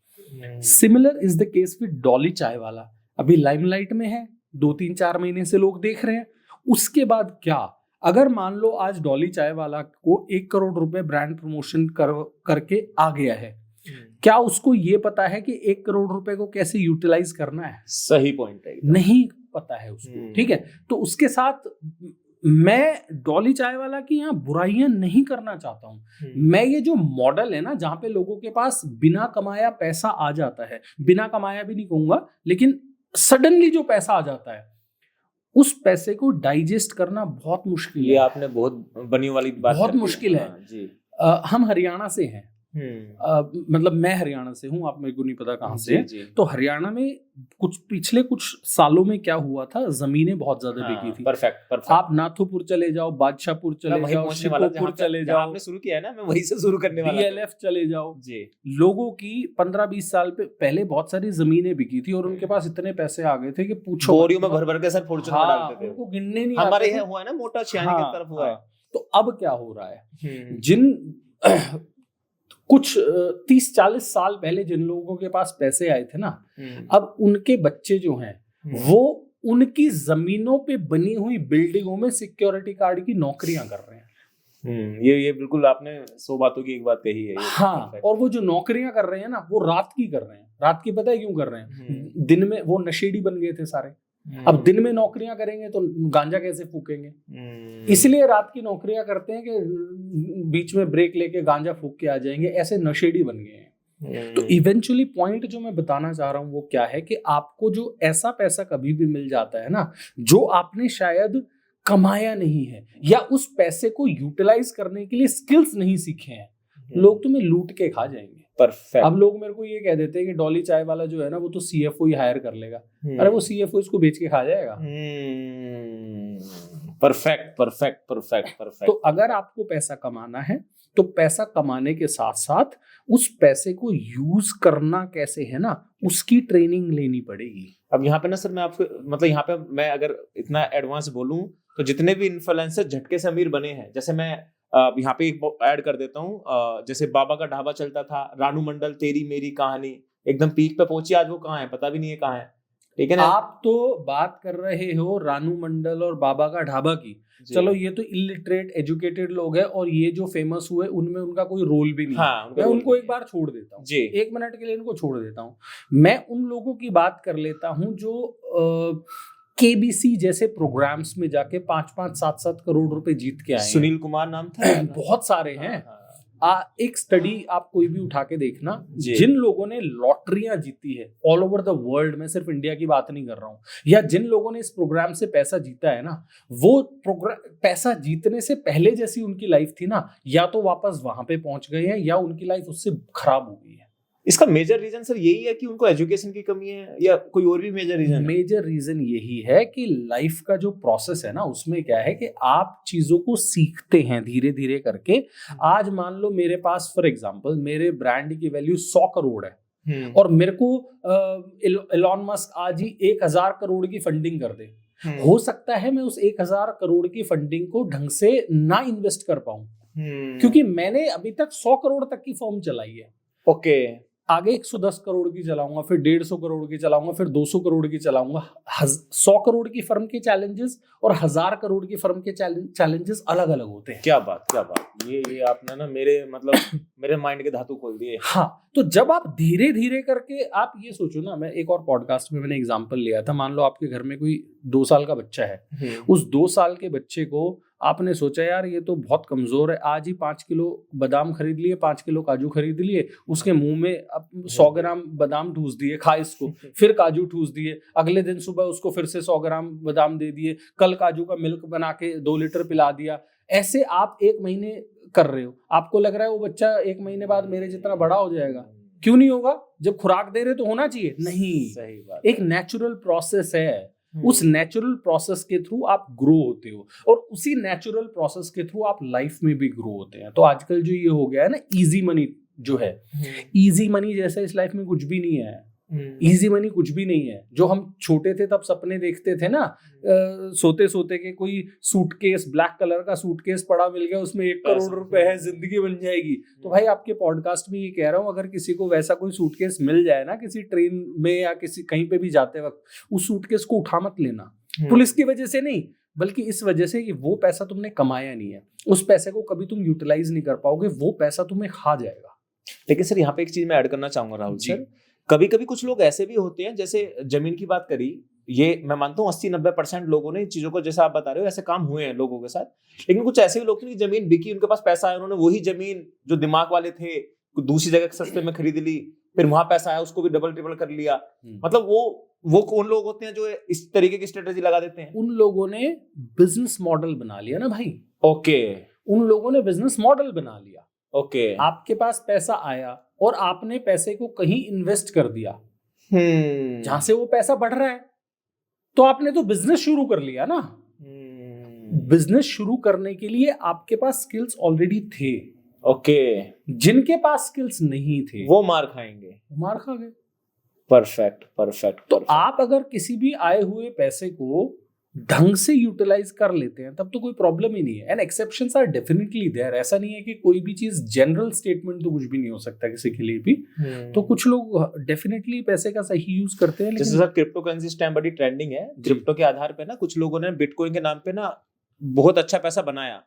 Similar is the case with Dolly Chaiwala. अभी लाइमलाइट में है, 2-3-4 महीने से लोग देख रहे हैं। उसके बाद क्या, अगर मान लो आज डॉली चाय वाला को 1 करोड़ रुपए ब्रांड प्रमोशन करके आ गया है, क्या उसको ये पता है कि 1 करोड़ रुपए को कैसे यूटिलाइज करना है? सही पॉइंट है। नहीं पता है उसको, ठीक है। तो उसके साथ मैं डॉली चाय वाला की यहाँ बुराइयां नहीं करना चाहता हूँ। मैं ये जो मॉडल है ना, जहां पे लोगों के पास बिना कमाया पैसा आ जाता है, बिना कमाया भी नहीं कहूंगा, लेकिन सडनली जो पैसा आ जाता है, उस पैसे को डाइजेस्ट करना बहुत मुश्किल है। ये आपने बहुत बनी वाली बात बहुत मुश्किल है जी। हम हरियाणा से हैं, मतलब मैं हरियाणा से हूँ, आप मेरे को नहीं पता कहाँ से है। तो हरियाणा में पिछले कुछ सालों में क्या हुआ था, जमीनें बहुत ज्यादा बिकी थी। परफेक्ट। आप नाथुपुर चले जाओ, बादशाहपुर चले जाओ, शिकोपुर चले जाओ, आपने शुरू किया है ना, मैं वहीं से शुरू करने वाला। DLF चले जाओ जी। लोगों की 15-20 साल पहले बहुत सारी जमीनें बिकी थी और उनके पास इतने पैसे आ गए थे कि पूछो। बोरियों में भर भर के सर फॉर्च्यूनर डालते थे, उनको गिनने नहीं हमारे यहाँ हुआ है ना, मोटा छियानी की तरफ हुआ है। तो अब क्या हो रहा है, जिन कुछ 30-40 साल पहले जिन लोगों के पास पैसे आए थे ना, अब उनके बच्चे जो हैं वो उनकी जमीनों पे बनी हुई बिल्डिंगों में सिक्योरिटी गार्ड की नौकरियां कर रहे हैं। ये बिल्कुल आपने 100 बातों की एक बात कही है। हाँ, और वो जो नौकरियां कर रहे हैं ना, वो रात की कर रहे हैं। रात की पता है क्यों कर रहे हैं? दिन में वो नशेड़ी बन गए थे सारे, अब दिन में नौकरियां करेंगे तो गांजा कैसे फूकेंगे? इसलिए रात की नौकरियां करते हैं कि बीच में ब्रेक लेके गांजा फूक के आ जाएंगे, ऐसे नशेड़ी बन गए हैं। तो इवेंचुअली पॉइंट जो मैं बताना चाह रहा हूं वो क्या है कि आपको जो ऐसा पैसा कभी भी मिल जाता है ना, जो आपने शायद कमाया नहीं है या उस पैसे को यूटिलाइज करने के लिए स्किल्स नहीं सीखे हैं, लोग तुम्हें लूट के खा जाएंगे। परफेक्ट। अब लोग मेरे को ये कह देते हैं कि डॉली चाय वाला जो है ना, वो तो CFO ही हायर कर लेगा। अरे वो CFO इसको बेच के खा जाएगा। परफेक्ट। तो अगर आपको पैसा कमाना है तो पैसा कमाने के साथ साथ उस पैसे को यूज करना कैसे है ना, उसकी ट्रेनिंग लेनी पड़ेगी। अब यहाँ पे ना सर, मैं आपको मतलब यहाँ पे मैं अगर इतना एडवांस बोलूं तो जितने भी इन्फ्लुएंसर झटके से अमीर बने हैं, जैसे मैं यहाँ पे एक ऐड कर देता हूँ, जैसे बाबा का ढाबा चलता था, रानू मंडल तेरी मेरी कहानी एकदम पीक पे पहुंची, आज वो कहाँ है पता भी नहीं है कहाँ है, ठीक है ना। आप तो बात कर रहे हो रानू मंडल और बाबा का ढाबा की, चलो ये तो इलिटरेट एजुकेटेड लोग हैं और ये जो फेमस हुए उनमें उनका कोई रोल भी नहीं। हाँ, मैं उनको एक बार छोड़ देता हूँ, 1 मिनट के लिए इनको छोड़ देता हूँ। मैं उन लोगों की बात कर लेता हूँ जो KBC जैसे प्रोग्राम्स में जाके 5-5, 7-7 करोड़ रुपए जीत के आए। सुनील कुमार नाम था। बहुत सारे हैं। एक स्टडी आप कोई भी उठा के देखना, जिन लोगों ने लॉटरियां जीती है ऑल ओवर द वर्ल्ड, मैं सिर्फ इंडिया की बात नहीं कर रहा हूँ, या जिन लोगों ने इस प्रोग्राम से पैसा जीता है ना, वो पैसा जीतने से पहले जैसी उनकी लाइफ थी ना, या तो वापस वहां पे पहुंच गए हैं या उनकी लाइफ उससे खराब हो गई है। इसका मेजर रीजन सर यही है कि उनको एजुकेशन की कमी है या कोई और भी मेजर रीजन? मेजर रीजन यही है कि लाइफ का जो प्रोसेस है ना, उसमें क्या है कि आप चीजों को सीखते हैं धीरे धीरे करके। आज मान लो मेरे पास फॉर एग्जांपल मेरे ब्रांड की वैल्यू 100 करोड़ है और मेरे को एलॉन मस्क आज ही 1000 करोड़ की फंडिंग कर दे, हो सकता है मैं उस 1000 करोड़ की फंडिंग को ढंग से ना इन्वेस्ट कर पाऊं, क्योंकि मैंने अभी तक 100 करोड़ तक की फर्म चलाई है। ओके, आगे 110 करोड़ की चलाऊंगा, फिर 150 करोड़ की चलाऊंगा, फिर 200 करोड़ की चलाऊंगा। 100 करोड़ की फर्म के चैलेंजेस और 1000 करोड़ की फर्म के चैलेंजेस अलग अलग होते हैं। क्या बात, ये आपने ना मेरे माइंड के धातु खोल दिए। हाँ, तो जब आप धीरे धीरे करके, आप ये सोचो ना, मैं एक और पॉडकास्ट में मैंने एग्जांपल लिया था, मान लो आपके घर में कोई 2 साल का बच्चा है, उस 2 साल के बच्चे को आपने सोचा यार ये तो बहुत कमजोर है, आज ही 5 किलो बादाम खरीद लिए, 5 किलो काजू खरीद लिए, उसके मुंह में 100 ग्राम बादाम ठूस दिए, खा इसको, फिर काजू ठूस दिए, अगले दिन सुबह उसको फिर से 100 ग्राम बादाम दे दिए, कल काजू का मिल्क बना के 2 लीटर पिला दिया। ऐसे आप 1 महीने कर रहे हो, आपको लग रहा है वो बच्चा 1 महीने बाद मेरे जितना बड़ा हो जाएगा। क्यों नहीं होगा? जब खुराक दे रहे तो होना चाहिए। नहीं, सही बात, एक नेचुरल प्रोसेस है, उस नेचुरल प्रोसेस के थ्रू आप ग्रो होते हो, और उसी नेचुरल प्रोसेस के थ्रू आप लाइफ में भी ग्रो होते हैं। तो आजकल जो ये हो गया है ना, इजी मनी जो है, इजी मनी जैसा इस लाइफ में कुछ भी नहीं है। इजी मनी कुछ भी नहीं है। जो हम छोटे थे तब सपने देखते थे ना, सोते सोते के कोई सूटकेस, ब्लैक कलर का सूटकेस पड़ा मिल गया, उसमें 1 करोड़ रुपए है, जिंदगी बन जाएगी। तो भाई आपके पॉडकास्ट में ये कह रहा हूँ, अगर किसी को वैसा कोई सूटकेस मिल जाए ना, किसी ट्रेन में या किसी कहीं पे भी जाते वक्त, उस सूटकेस को उठा मत लेना। पुलिस की वजह से नहीं, बल्कि इस वजह से कि वो पैसा तुमने कमाया नहीं है, उस पैसे को कभी तुम यूटिलाइज नहीं कर पाओगे, वो पैसा तुम्हें खा जाएगा। लेकिन सर यहाँ पे एक चीज मैं ऐड करना चाहूंगा राहुल सर, कभी कभी कुछ लोग ऐसे भी होते हैं, जैसे जमीन की बात करी, ये मैं मानता हूँ 80-90% लोगों ने इन चीजों को, जैसा आप बता रहे हो, ऐसे काम हुए हैं लोगों के साथ। लेकिन कुछ ऐसे भी लोग थे कि जमीन बिकी, उनके पास पैसा आया, उन्होंने वही जमीन जो दिमाग वाले थे दूसरी जगह सस्ते में खरीद ली, फिर वहां पैसा आया उसको भी डबल ट्रिपल कर लिया। मतलब वो कौन लोग होते हैं जो इस तरीके की स्ट्रेटेजी लगा देते हैं? उन लोगों ने बिजनेस मॉडल बना लिया ना भाई। ओके, उन लोगों ने बिजनेस मॉडल बना लिया। ओके, आपके पास पैसा आया और आपने पैसे को कहीं इन्वेस्ट कर दिया, जहां से वो पैसा बढ़ रहा है, तो आपने तो बिजनेस शुरू कर लिया ना। बिजनेस शुरू करने के लिए आपके पास स्किल्स ऑलरेडी थे। ओके, जिनके पास स्किल्स नहीं थे वो मार खाएंगे, मार खा गए। परफेक्ट। तो आप अगर किसी भी आए हुए पैसे को ढंग से यूटिलाइज कर लेते हैं, तब तो कोई प्रॉब्लम ही नहीं है। And exceptions are definitely there. ऐसा नहीं है कि कोई भी चीज जनरल स्टेटमेंट तो कुछ भी नहीं हो सकता किसी के लिए भी। तो कुछ लोग डेफिनेटली पैसे का सही यूज करते हैं। जैसे सर क्रिप्टो करेंसी इस टाइम बड़ी ट्रेंडिंग है, क्रिप्टो के आधार पे ना कुछ लोगों ने बिटकॉइन के नाम पे ना बहुत अच्छा पैसा बनाया।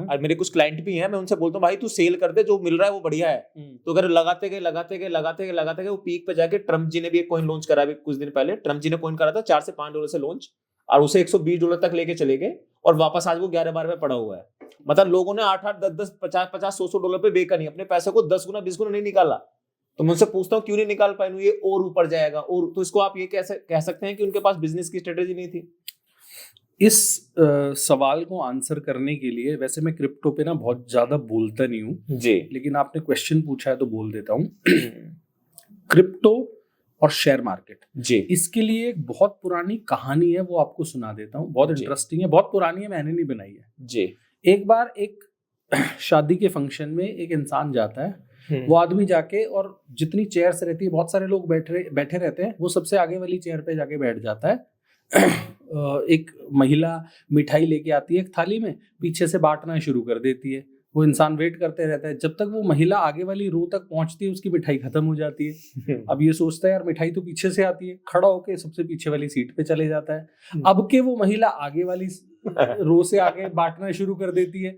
और मेरे कुछ क्लाइंट भी हैं, मैं उनसे बोलता हूँ भाई तू सेल कर दे, जो मिल रहा है वो बढ़िया है। तो अगर लगाते गए वो पीक पे जाके, ट्रम्प जी ने भी एक कॉइन लॉन्च करा अभी कुछ दिन पहले, ट्रम्प जी ने कॉइन करा था $4 से $5 से लॉन्च, और उसे $120 तक लेके चले गए, और वापस आज वो 11-12 पे पड़ा हुआ है। मतलब लोगों ने 8-8, 10-10, 50-50, $100 पे बेका नहीं, अपने पैसे को 10 गुना 20 गुना नहीं निकाला। तो मैं उनसे पूछता हूँ क्यों नहीं निकाल पाए, ये और ऊपर जाएगा। और तो इसको आप ये कह सकते हैं कि उनके पास बिजनेस की स्ट्रेटेजी नहीं थी। इस सवाल को आंसर करने के लिए, वैसे मैं क्रिप्टो पे ना बहुत ज्यादा बोलता नहीं हूँ जी, लेकिन आपने क्वेश्चन पूछा है तो बोल देता हूँ। क्रिप्टो और शेयर मार्केट जी, इसके लिए एक बहुत पुरानी कहानी है, वो आपको सुना देता हूँ। बहुत इंटरेस्टिंग है, बहुत पुरानी है, मैंने नहीं बनाई है जी। एक बार एक शादी के फंक्शन में एक इंसान जाता है, वो आदमी जाके, और जितनी चेयर्स रहती है, बहुत सारे लोग बैठे रहते हैं, वो सबसे आगे वाली चेयर पे जाके बैठ जाता है। एक महिला मिठाई लेके आती है एक थाली में, पीछे से बांटना शुरू कर देती है। वो इंसान वेट करते रहता है, जब तक वो महिला आगे वाली रो तक पहुंचती है उसकी मिठाई खत्म हो जाती है। अब ये सोचता है यार मिठाई तो पीछे से आती है, खड़ा होके सबसे पीछे वाली सीट पे चले जाता है। अब के वो महिला आगे वाली रो से आगे बांटना शुरू कर देती है।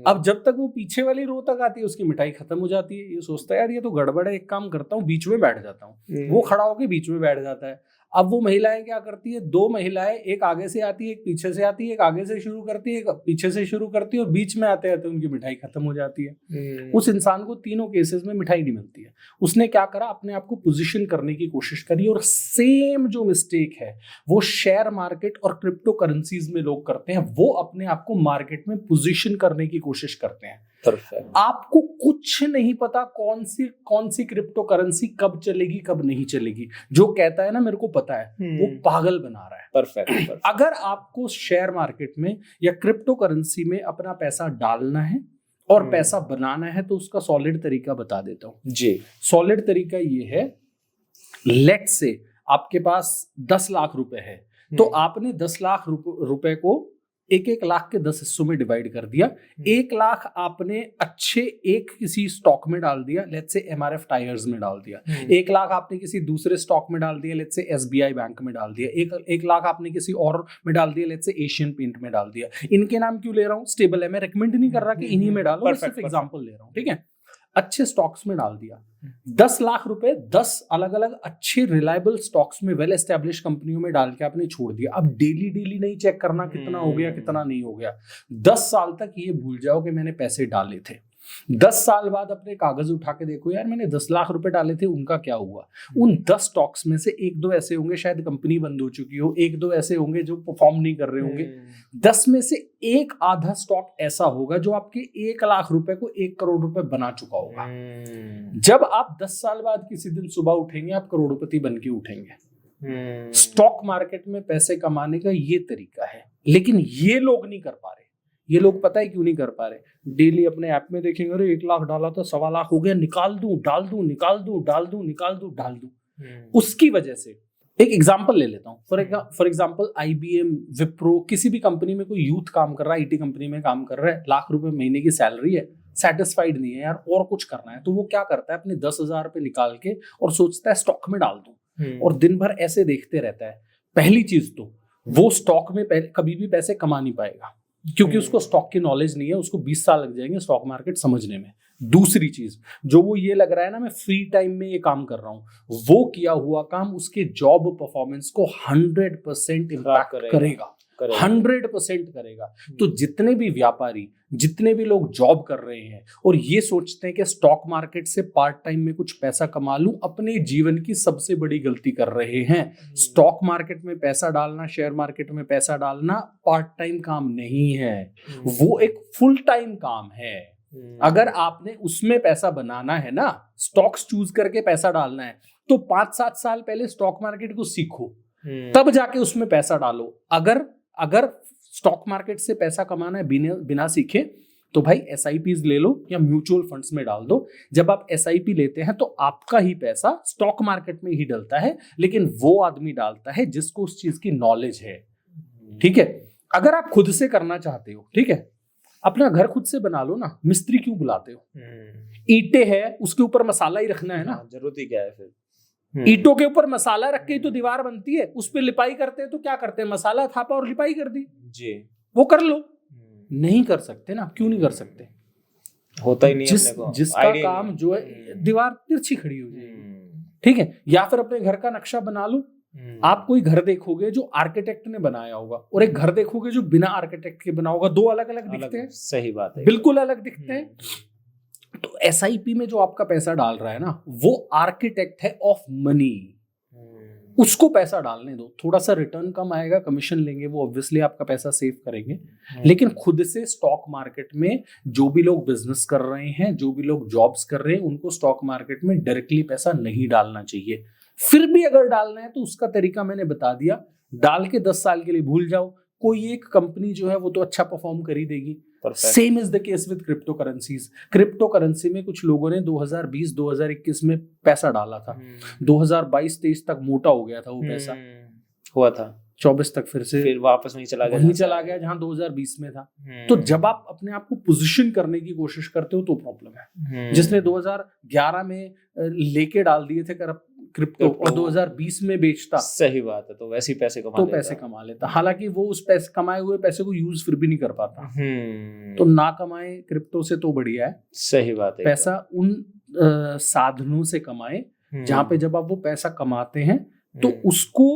अब जब तक वो पीछे वाली रो तक आती है उसकी मिठाई खत्म हो जाती है। ये सोचता है यार ये तो गड़बड़ है, एक काम करता हूँ बीच में बैठ जाता हूँ। वो खड़ा होके बीच में बैठ जाता है। अब वो महिलाएं क्या करती है, 2 महिलाएं, एक आगे से आती है, एक पीछे से आती है, एक आगे से शुरू करती है, एक पीछे से शुरू करती है, और बीच में आते आते उनकी मिठाई खत्म हो जाती है। उस इंसान को तीनों केसेस में मिठाई नहीं मिलती है। उसने क्या करा, अपने आप को पोजीशन करने की कोशिश करी, और सेम जो मिस्टेक है वो शेयर मार्केट और क्रिप्टो करेंसीज में लोग करते हैं। वो अपने आप को मार्केट में पोजीशन करने की कोशिश करते हैं। आपको कुछ नहीं पता कौन सी क्रिप्टो करेंसी कब चलेगी कब नहीं चलेगी। जो कहता है ना मेरे को पता है, वो पागल बना रहा है। परफेक्ट। अगर आपको शेयर मार्केट में या क्रिप्टो करेंसी में अपना पैसा डालना है और पैसा बनाना है, तो उसका सॉलिड तरीका बता देता हूं जी। सॉलिड तरीका ये है, लेट्स से आपके पास 10 लाख रुपए है, तो आपने 10 लाख रुपए को 1-1 लाख के 10 हिस्सों में डिवाइड कर दिया। 1 लाख आपने अच्छे एक किसी स्टॉक में डाल दिया, लेट्स से एमआरएफ टायर्स में डाल दिया। 1 लाख आपने किसी दूसरे स्टॉक में डाल दिया, लेट्स से एसबीआई बैंक में डाल दिया। 1 लाख आपने किसी और में डाल दिया, लेट्स से एशियन पेंट में डाल दिया। इनके नाम क्यों ले रहा हूँ? स्टेबल है, मैं रेकमेंड नहीं कर रहा कि इन्हीं में डालो, सिर्फ एग्जांपल ले रहा हूँ, ठीक है। अच्छे स्टॉक्स में डाल दिया 10 लाख रुपए 10 अलग अलग अच्छे रिलायबल स्टॉक्स में वेल एस्टेब्लिश कंपनियों में डाल के आपने छोड़ दिया। अब डेली नहीं चेक करना कितना हो गया कितना नहीं हो गया। 10 साल तक ये भूल जाओ कि मैंने पैसे डाले थे। 10 साल बाद अपने कागज उठा के देखो, यार मैंने 10 लाख रुपए डाले थे, उनका क्या हुआ? उन 10 स्टॉक्स में से 1-2 ऐसे होंगे शायद कंपनी बंद हो चुकी हो, 1-2 ऐसे होंगे जो परफॉर्म नहीं कर रहे होंगे। 10 में से 1 आधा स्टॉक ऐसा होगा जो आपके 1 लाख रुपए को 1 करोड़ रुपए बना चुका होगा। जब आप 10 साल बाद किसी दिन सुबह उठेंगे, आप करोड़पति बन के उठेंगे। स्टॉक मार्केट में पैसे कमाने का ये तरीका है, लेकिन ये लोग नहीं कर पा रहे। ये लोग पता है क्यों नहीं कर पा रहे? डेली अपने ऐप में देखेंगे, अरे 1 लाख डाला तो 1.25 लाख हो गया, निकाल दूं डाल दूं, निकाल दूं डाल दूं, निकाल दूं डाल दूं। उसकी वजह से एक एग्जांपल ले लेता हूं। फॉर एग्जांपल IBM, विप्रो, किसी भी कंपनी में कोई यूथ काम कर रहा है, IT कंपनी में काम कर रहा है, लाख रुपए महीने की सैलरी है, सेटिस्फाइड नहीं है यार, और कुछ करना है, तो वो क्या करता है, अपने 10,000 रुपए निकाल के और सोचता है स्टॉक में डाल दूं, और दिन भर ऐसे देखते रहता है। पहली चीज तो वो स्टॉक में कभी भी पैसे कमा नहीं पाएगा, क्योंकि उसको स्टॉक की नॉलेज नहीं है, उसको 20 साल लग जाएंगे स्टॉक मार्केट समझने में। दूसरी चीज, जो वो ये लग रहा है ना मैं फ्री टाइम में ये काम कर रहा हूं, वो किया हुआ काम उसके जॉब परफॉर्मेंस को 100% इम्पैक्ट करेगा। 100% करेगा। तो जितने भी व्यापारी, जितने भी लोग जॉब कर रहे हैं और ये सोचते हैं कि स्टॉक मार्केट से पार्ट टाइम में कुछ पैसा कमा लूं, अपने जीवन की सबसे बड़ी गलती कर रहे हैं। स्टॉक मार्केट में पैसा डालना, शेयर मार्केट में पैसा डालना पार्ट टाइम काम नहीं है, वो एक फुल टाइम काम है। अगर आपने उसमें पैसा बनाना है ना, स्टॉक्स चूज करके पैसा डालना है, तो 5-7 साल पहले स्टॉक मार्केट को सीखो, तब जाके उसमें पैसा डालो। अगर स्टॉक मार्केट से पैसा कमाना है बिना सीखे, तो भाई SIPs ले लो या म्यूचुअल फंड्स में डाल दो। जब आप SIP लेते हैं तो आपका ही पैसा स्टॉक मार्केट में ही डलता है, लेकिन वो आदमी डालता है जिसको उस चीज की नॉलेज है, ठीक है। अगर आप खुद से करना चाहते हो, ठीक है, अपना घर खुद से बना लो ना, मिस्त्री क्यों बुलाते हो? ईंटें है, उसके ऊपर मसाला ही रखना है ना, जरूरत ही क्या है फिर? ईंटों के ऊपर मसाला रख के ही तो दीवार बनती है, उस पर लिपाई करते हैं तो क्या करते हैं, मसाला थापा और लिपाई कर दी जी, वो कर लो। नहीं कर सकते ना, क्यों नहीं कर सकते? होता ही नहीं अपने को, जिसका काम जो है दीवार तिरछी खड़ी हो जाएगी, ठीक है। या फिर अपने घर का नक्शा बना लो। आप कोई घर देखोगे जो आर्किटेक्ट ने बनाया होगा और एक घर देखोगे जो बिना आर्किटेक्ट के बना होगा, दो अलग अलग दिखते हैं। सही बात है, बिल्कुल अलग दिखते हैं। तो SIP में जो आपका पैसा डाल रहा है ना, वो आर्किटेक्ट है ऑफ मनी, उसको पैसा डालने दो। थोड़ा सा रिटर्न कम आएगा, कमीशन लेंगे, वो ऑब्वियसली आपका पैसा सेव करेंगे, लेकिन खुद से स्टॉक मार्केट में जो भी लोग बिजनेस कर रहे हैं, जो भी लोग जॉब्स कर रहे हैं, उनको स्टॉक मार्केट में डायरेक्टली पैसा नहीं डालना चाहिए। फिर भी अगर डालना है तो उसका तरीका मैंने बता दिया, डाल के 10 साल के लिए भूल जाओ। कोई एक कंपनी जो है वो तो अच्छा परफॉर्म कर ही देगी। Same is the case with crypto currencies. Crypto currency में कुछ लोगों ने 2020-2021 में पैसा डाला था, 2022-23 तक मोटा हो गया था वो पैसा, हुआ था 24 तक फिर वापस वहीं चला गया जहां 2020 में था। तो जब आप अपने आप को पोजीशन करने की कोशिश करते हो तो प्रॉब्लम है। जिसने 2011 में लेके डाल दिए थे क्रिप्टो और 2020 में बेचता, सही बात है, तो वैसे ही पैसे कमा लेता। हालांकि वो उस पैसे कमाए हुए पैसे को यूज फिर भी नहीं कर पाता। तो ना कमाए क्रिप्टो से तो बढ़िया है, सही बात है, पैसा उन साधनों से कमाए जहां पे जब आप वो पैसा कमाते हैं तो उसको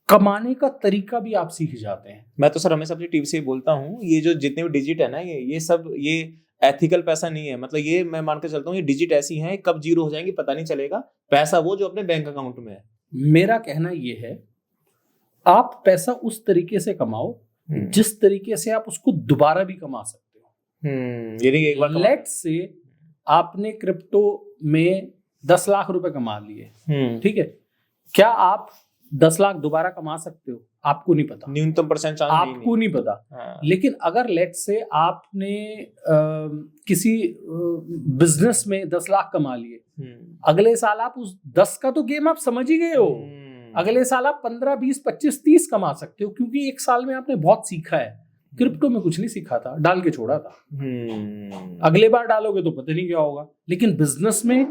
कमाने का तरीका भी आप सीख जाते हैं। मैं तो सर हमेशा अपनी टीम से बोलता हूँ, ये जो जितने भी डिजिट है ना, ये सब ये एथिकल पैसा नहीं है। मतलब ये मैं मान के चलता हूँ, ये डिजिट ऐसी हैं, कब जीरो हो जाएंगी पता नहीं चलेगा। पैसा वो जो अपने बैंक अकाउंट में है। मेरा कहना ये है, आप पैसा उस तरीके से कमाओ जिस तरीके से आप उसको दोबारा भी कमा सकते हो। लेट्स से आपने क्रिप्टो में 10 लाख रुपए कमा लिए, ठीक है, क्या आप 10 लाख दोबारा कमा सकते हो? आपको नहीं पता, न्यूनतम परसेंट चांस आपको नहीं पता। लेकिन अगर लेट्स से आपने किसी बिजनेस में 10 लाख कमा लिए, अगले साल आप उस 10 का तो गेम आप समझ ही गए हो, अगले साल आप 15, 20, 25, 30 कमा सकते हो, क्योंकि एक साल में आपने बहुत सीखा है। क्रिप्टो में कुछ नहीं सीखा था, डाल के छोड़ा था। अगले बार डालोगे तो पता नहीं क्या होगा। लेकिन बिजनेस में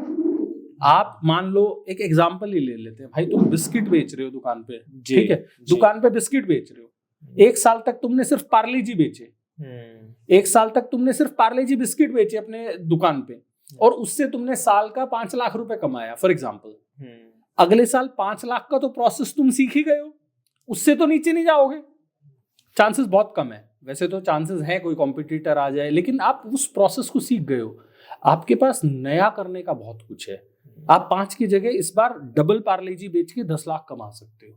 आप मान लो, एक एग्जांपल ही ले लेते हैं भाई, तुम बिस्किट बेच रहे हो दुकान पे, ठीक है, दुकान पे बिस्किट बेच रहे हो, एक साल तक तुमने सिर्फ पार्ले जी बेचे, एक साल तक तुमने सिर्फ पार्ले जी बिस्किट बेचे अपने दुकान पे, और उससे तुमने साल का 5 लाख रुपए कमाया फॉर एग्जाम्पल। अगले साल 5 लाख का तो प्रोसेस तुम सीख ही गए हो, उससे तो नीचे नहीं जाओगे, चांसेस बहुत कम है। वैसे तो चांसेस है कोई कॉम्पिटिटर आ जाए, लेकिन आप उस प्रोसेस को सीख गए हो। आपके पास नया करने का बहुत कुछ है। आप 5 की जगह इस बार डबल पार्ले जी बेच के 10 लाख कमा सकते हो,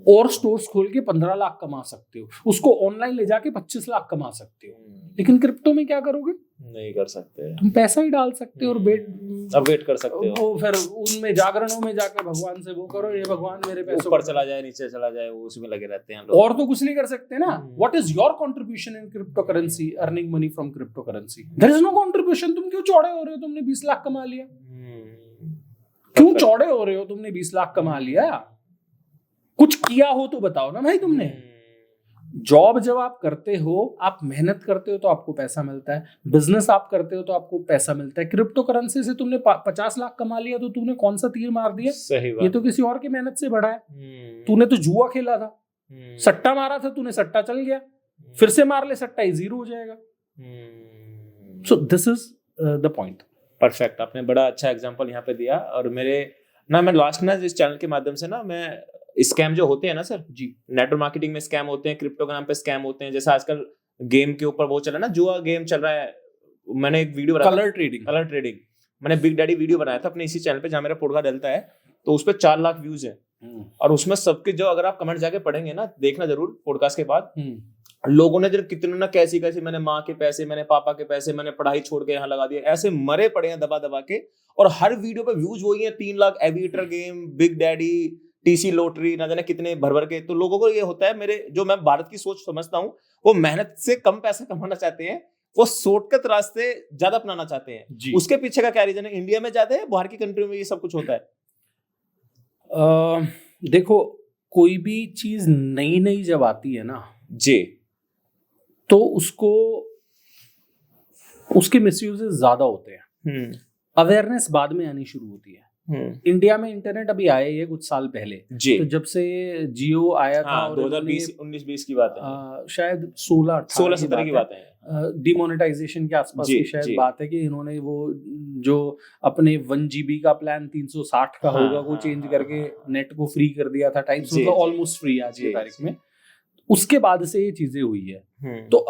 और स्टोर्स खोल के 15 लाख कमा सकते हो, उसको ऑनलाइन ले जाके 25 लाख कमा सकते हो। लेकिन क्रिप्टो में क्या करोगे? नहीं कर सकते। तुम पैसा ही डाल सकते हो और वेट कर सकते हो। वो फिर उनमें जागरणों में जाके भगवान से वो करो, ये भगवान मेरे पैसे ऊपर चला जाए नीचे चला जाए, वो उसी में लगे रहते हैं लोग। और तो कुछ नहीं कर सकते ना। What is your contribution in crypto currency, earning money from crypto currency? There is no contribution. तुम क्यों चौड़े हो रहे हो? तुमने 20 लाख कमा लिया, क्यों चौड़े हो रहे हो? तुमने 20 लाख कमा लिया, कुछ किया हो तो बताओ ना भाई। तुमने जॉब जब आप करते हो, आप मेहनत करते हो तो आपको पैसा मिलता है, बिजनेस आप करते हो तो आपको पैसा मिलता है। क्रिप्टो करेंसी से तुमने 50 लाख कमा लिया तो तुमने कौन सा तीर मार दिया? सही बात। ये तो किसी और की मेहनत से बढ़ा है। तूने तो जुआ खेला था, सट्टा मारा था तूने, सट्टा चल गया, फिर से मार ले सट्टा, ही जीरो हो जाएगा। So this is the point. Perfect, आपने बड़ा अच्छा एग्जांपल यहाँ पे दिया। और मैं लास्ट ना इस चैनल के माध्यम से ना, मैं स्कैम जो होते हैं ना सर जी, नेटवर्क मार्केटिंग में स्कैम होते हैं, क्रिप्टो के नाम पे स्कैम होते हैं। जैसे आजकल गेम के ऊपर वो चला ना, जुआ गेम चल रहा है। मैंने एक वीडियो बनाया, कलर ट्रेडिंग। मैंने बिग डैडी वीडियो बनाया था अपने इसी चैनल पे, जहाँ मेरा पॉडकास्ट डलता है, तो उस पर 4 लाख व्यूज है। और उसमें सबके जो, अगर आप कमेंट जाके पढ़ेंगे ना, देखना जरूर पॉडकास्ट के बाद, लोगों ने जब कितने ना कैसी मैंने माँ के पैसे, मैंने पापा के पैसे, मैंने पढ़ाई छोड़ के यहाँ लगा दिए, ऐसे मरे पड़े हैं दबा दबा के। और हर वीडियो पे व्यूज वही है, 3 lakh, aviator game, big daddy, TC lottery, ना जाने कितने भर के। तो लोगों को ये होता है, जो मैं भारत की सोच समझता हूँ, वो मेहनत से कम पैसा कमाना चाहते हैं, वो शॉर्टकट रास्ते ज्यादा अपनाना चाहते हैं। उसके पीछे का क्या रीजन है? इंडिया में ज्यादा है, बाहर की कंट्री में ये सब कुछ होता है? देखो, कोई भी चीज नई जब आती है ना जी, तो उसके मिसयूजेस ज्यादा होते हैं। अवेयरनेस बाद में आनी शुरू होती है। इंडिया में इंटरनेट अभी आया है कुछ साल पहले जी। तो जब से जियो आया था, 2019-20 की बात है, शायद 16-17 की बात है, डिमोनेटाइजेशन के आसपास की शायद बात है, कि इन्होंने वो जो अपने 1 GB का प्लान 360 का होगा वो चेंज करके नेट को फ्री कर दिया था, टाइप्स, मतलब ऑलमोस्ट फ्री आज की तारीख में। उसके बाद से ये चीजें हुई है। तो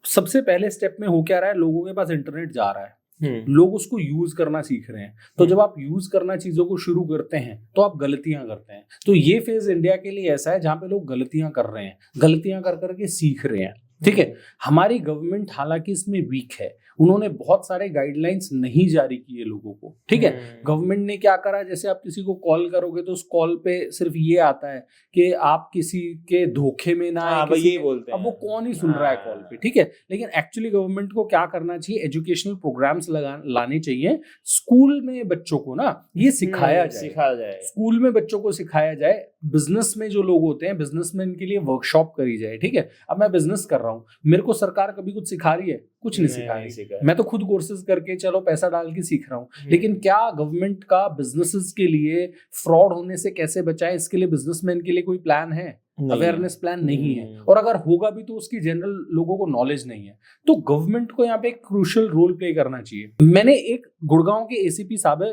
सबसे पहले स्टेप में हो क्या रहा है, लोगों के पास इंटरनेट जा रहा है, लोग उसको यूज करना सीख रहे हैं। तो जब आप यूज करना चीजों को शुरू करते हैं तो आप गलतियां करते हैं। तो ये फेज इंडिया के लिए ऐसा है जहां पे लोग गलतियां कर रहे हैं, गलतियां कर करके सीख रहे हैं। ठीक है, हमारी गवर्नमेंट हालांकि इसमें वीक है, उन्होंने बहुत सारे गाइडलाइंस नहीं जारी किए लोगों को। ठीक है, गवर्नमेंट ने क्या करा, जैसे आप किसी को कॉल करोगे तो उस कॉल पे सिर्फ ये आता है कि आप किसी के धोखे में ना आए, यही बोलते हैं। अब वो कौन ही सुन रहा है कॉल पे। ठीक है, लेकिन एक्चुअली गवर्नमेंट को क्या करना चाहिए, एजुकेशनल प्रोग्राम्स लाने चाहिए स्कूल में, बच्चों को ना ये सिखाया जाए, स्कूल में बच्चों को सिखाया जाए। बिजनेस में जो लोग होते हैं, बिजनेसमैन के लिए वर्कशॉप करी जाए। ठीक है, अब मैं बिजनेस कर रहा हूँ, मेरे को सरकार कभी कुछ सिखा रही है? कुछ नहीं सिखा रही। मैं तो खुद कोर्सेज करके चलो पैसा डाल के सीख रहा हूँ, लेकिन क्या गवर्नमेंट का बिजनेसेस के लिए फ्रॉड होने से कैसे बचाए, इसके लिए बिजनेसमैन के लिए कोई प्लान है? अवेयरनेस प्लान नहीं है, और अगर होगा भी तो उसकी जनरल लोगों को नॉलेज नहीं है। तो गवर्नमेंट को यहाँ पे एक क्रूशियल रोल प्ले करना चाहिए। मैंने एक गुड़गांव के एसीपी साहब है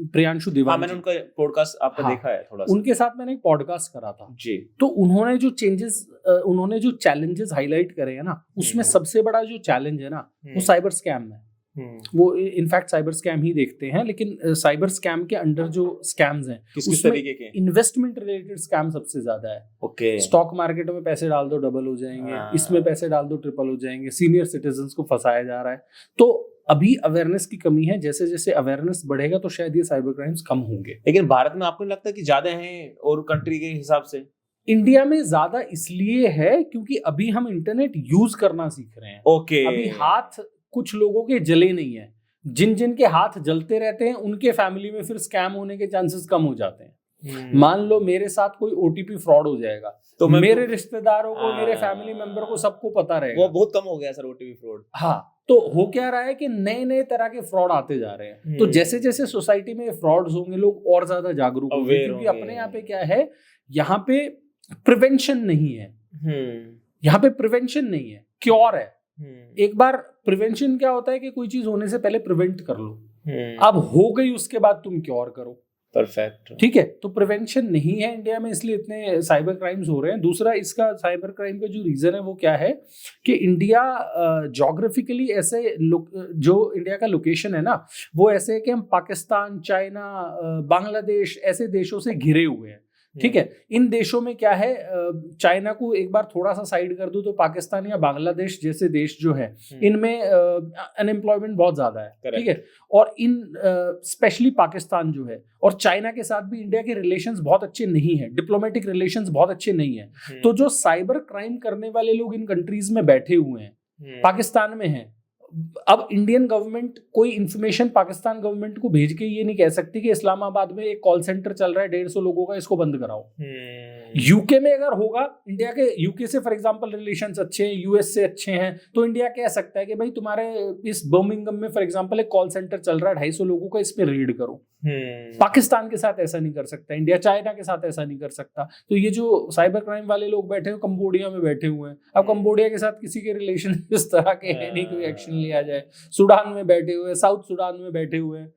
प्रियांशु दीवान, मैंने उनका पॉडकास्ट आपका देखा है थोड़ा सा, उनके साथ मैंने एक पॉडकास्ट करा था जी। तो उन्होंने जो चैलेंजेस हाईलाइट करे हैं ना, उसमें सबसे बड़ा जो चैलेंज है ना, वो साइबर स्कैम है। वो इनफैक्ट साइबर स्कैम ही देखते हैं, लेकिन साइबर स्कैम के अंडर जो स्कैम्स हैं, किस तरीके के? इन्वेस्टमेंट रिलेटेड स्कैम सबसे ज्यादा है। ओके, स्टॉक मार्केट में पैसे डाल दो डबल हो जाएंगे, इसमें पैसे डाल दो ट्रिपल हो जाएंगे, सीनियर सिटीजन्स को फंसाया जा रहा है। तो अभी अवेयरनेस की कमी है, जैसे जैसे अवेयरनेस बढ़ेगा तो शायद ये साइबर क्राइम्स कम होंगे। लेकिन भारत में आपको नहीं लगता कि ज्यादा हैं और कंट्री के हिसाब से? इंडिया में ज्यादा इसलिए है क्योंकि अभी हम इंटरनेट यूज करना सीख रहे हैं। ओके, अभी हाथ कुछ लोगों के जले नहीं है, जिन के हाथ जलते रहते हैं उनके फैमिली में फिर स्कैम होने के चांसेस कम हो जाते हैं। मान लो मेरे साथ कोई OTP फ्रॉड हो जाएगा तो मेरे रिश्तेदारों को, मेरे फैमिली मेंबर को, सबको पता रहेगा। वो बहुत कम हो गया सर OTP फ्रॉड। हाँ, तो हो क्या रहा है कि नए नए तरह के फ्रॉड आते जा रहे हैं। तो जैसे जैसे सोसाइटी में फ्रॉड्स होंगे लोग और ज्यादा जागरूक होंगे, क्योंकि अपने यहाँ पे क्या है, यहाँ पे प्रिवेंशन नहीं है, यहाँ पे प्रिवेंशन नहीं है, क्योर है। एक बार प्रिवेंशन क्या होता है कि कोई चीज होने से पहले प्रिवेंट कर लो, अब हो गई उसके बाद तुम क्योर करो। परफेक्ट, ठीक है। तो प्रिवेंशन नहीं है इंडिया में, इसलिए इतने साइबर क्राइम्स हो रहे हैं। दूसरा, इसका साइबर क्राइम का जो रीजन है वो क्या है कि इंडिया ज्योग्राफिकली ऐसे जो इंडिया का लोकेशन है ना, वो ऐसे है कि हम पाकिस्तान, चाइना, बांग्लादेश ऐसे देशों से घिरे हुए हैं। ठीक है। इन देशों में क्या है, चाइना को एक बार थोड़ा सा साइड कर दो तो पाकिस्तान या बांग्लादेश जैसे देश जो है, इनमें अनएम्प्लॉयमेंट बहुत ज्यादा है। ठीक है। और इन स्पेशली पाकिस्तान जो है और चाइना के साथ भी इंडिया के रिलेशंस बहुत अच्छे नहीं है, डिप्लोमेटिक रिलेशंस बहुत अच्छे नहीं है। तो जो साइबर क्राइम करने वाले लोग इन कंट्रीज में बैठे हुए हैं, पाकिस्तान में हैं, अब इंडियन गवर्नमेंट कोई इंफॉर्मेशन पाकिस्तान गवर्नमेंट को भेज के ये नहीं कह सकती कि इस्लामाबाद में एक कॉल सेंटर चल रहा है 150 लोगों का, इसको बंद कराओ। यूके में अगर होगा, इंडिया के यूके से फॉर एग्जांपल रिलेशंस अच्छे हैं, यूएस से अच्छे हैं, तो इंडिया कह सकता है कि भाई तुम्हारे इस बर्मिंघम में फॉर एग्जांपल एक कॉल सेंटर चल रहा है 250 लोगों का, इस पे रेड करो। पाकिस्तान के साथ ऐसा नहीं कर सकता इंडिया, चाइना के साथ ऐसा नहीं कर सकता। तो ये जो साइबर क्राइम वाले लोग बैठे हुए कंबोडिया में बैठे हुए हैं, अब कंबोडिया के साथ किसी के रिलेशन इस तरह के है नहीं, कोई एक्शन लिया जाए। सूडान में बैठे हुए, साउथ सूडान में बैठे हुए हैं।